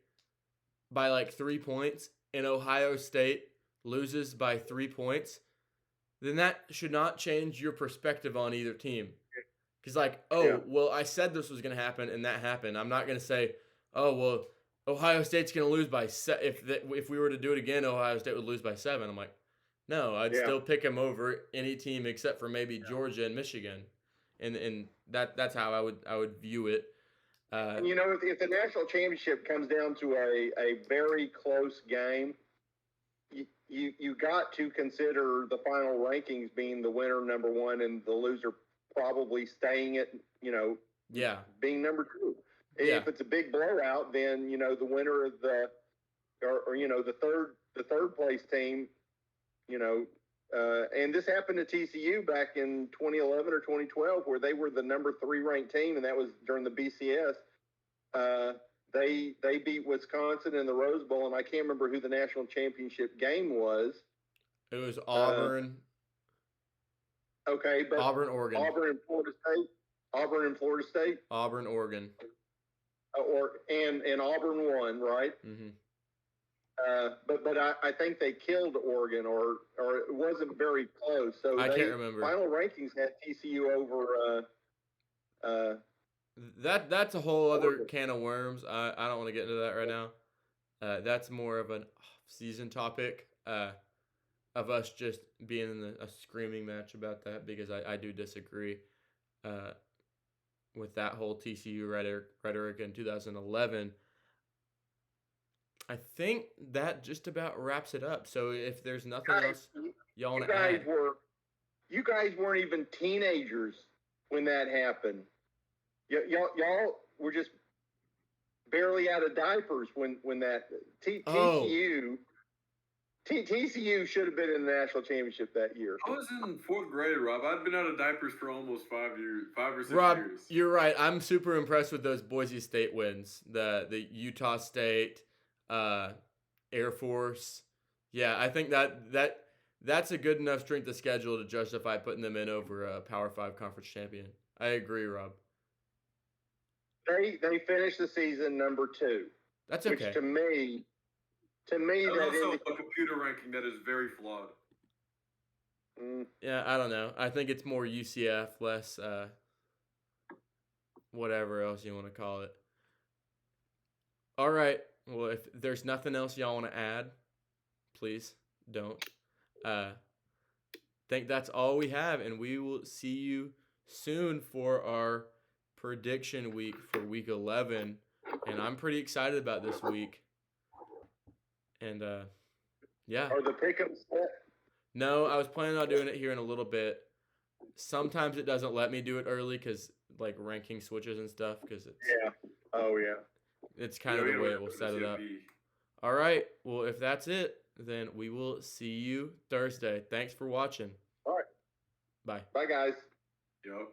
Speaker 1: by like 3 points and Ohio State loses by 3 points, then that should not change your perspective on either team. Because well, I said this was going to happen and that happened. I'm not going to say, well, Ohio State's going to lose by if we were to do it again, Ohio State would lose by 7. I'm like, no, I'd still pick them over any team except for maybe Georgia and Michigan, and that's how I would view it.
Speaker 3: If the national championship comes down to a very close game, you got to consider the final rankings being the winner number 1 and the loser probably staying at being number 2.
Speaker 1: Yeah.
Speaker 3: If it's a big blowout, then the winner of the third place team, And this happened to TCU back in 2011 or 2012, where they were the number 3 ranked team, and that was during the BCS. They beat Wisconsin in the Rose Bowl, and I can't remember who the national championship game was.
Speaker 1: It was Auburn.
Speaker 3: Okay, but
Speaker 1: Auburn, Oregon.
Speaker 3: Auburn and Florida State.
Speaker 1: Auburn, Oregon.
Speaker 3: And Auburn won, right?
Speaker 1: Mm-hmm.
Speaker 3: But I think they killed Oregon, or it wasn't very close. So
Speaker 1: I can't remember.
Speaker 3: Final rankings had TCU over.
Speaker 1: That's a whole other can of worms. I don't want to get into that right now. That's more of an off-season topic of us just being in a screaming match about that, because I do disagree with that whole TCU rhetoric in 2011. I think that just about wraps it up. So if there's nothing else y'all want to add.
Speaker 3: You guys weren't even teenagers when that happened. Y'all were just barely out of diapers when that TCU should have been in the national championship that year.
Speaker 4: I was in 4th grade, Rob. I'd been out of diapers for almost 5 or 6
Speaker 1: Rob,
Speaker 4: years.
Speaker 1: You're right. I'm super impressed with those Boise State wins. The Utah State, Air Force. Yeah, I think that's a good enough strength of schedule to justify putting them in over a Power 5 conference champion. I agree, Rob.
Speaker 3: They finished the season number 2.
Speaker 1: That's okay.
Speaker 3: Which to me,
Speaker 4: that's also a computer ranking that is very flawed.
Speaker 1: Yeah, I don't know. I think it's more UCF, less whatever else you want to call it. All right. Well, if there's nothing else y'all want to add, please don't. Think that's all we have, and we will see you soon for our prediction week for week 11. And I'm pretty excited about this week. And yeah.
Speaker 3: Are the pick'ems set?
Speaker 1: No, I was planning on doing it here in a little bit. Sometimes it doesn't let me do it early because like ranking switches and stuff. Because it's it's kind of the way it will set it up. All right. Well, if that's it, then we will see you Thursday. Thanks for watching.
Speaker 3: All right.
Speaker 1: Bye.
Speaker 3: Bye, guys.
Speaker 4: Yep.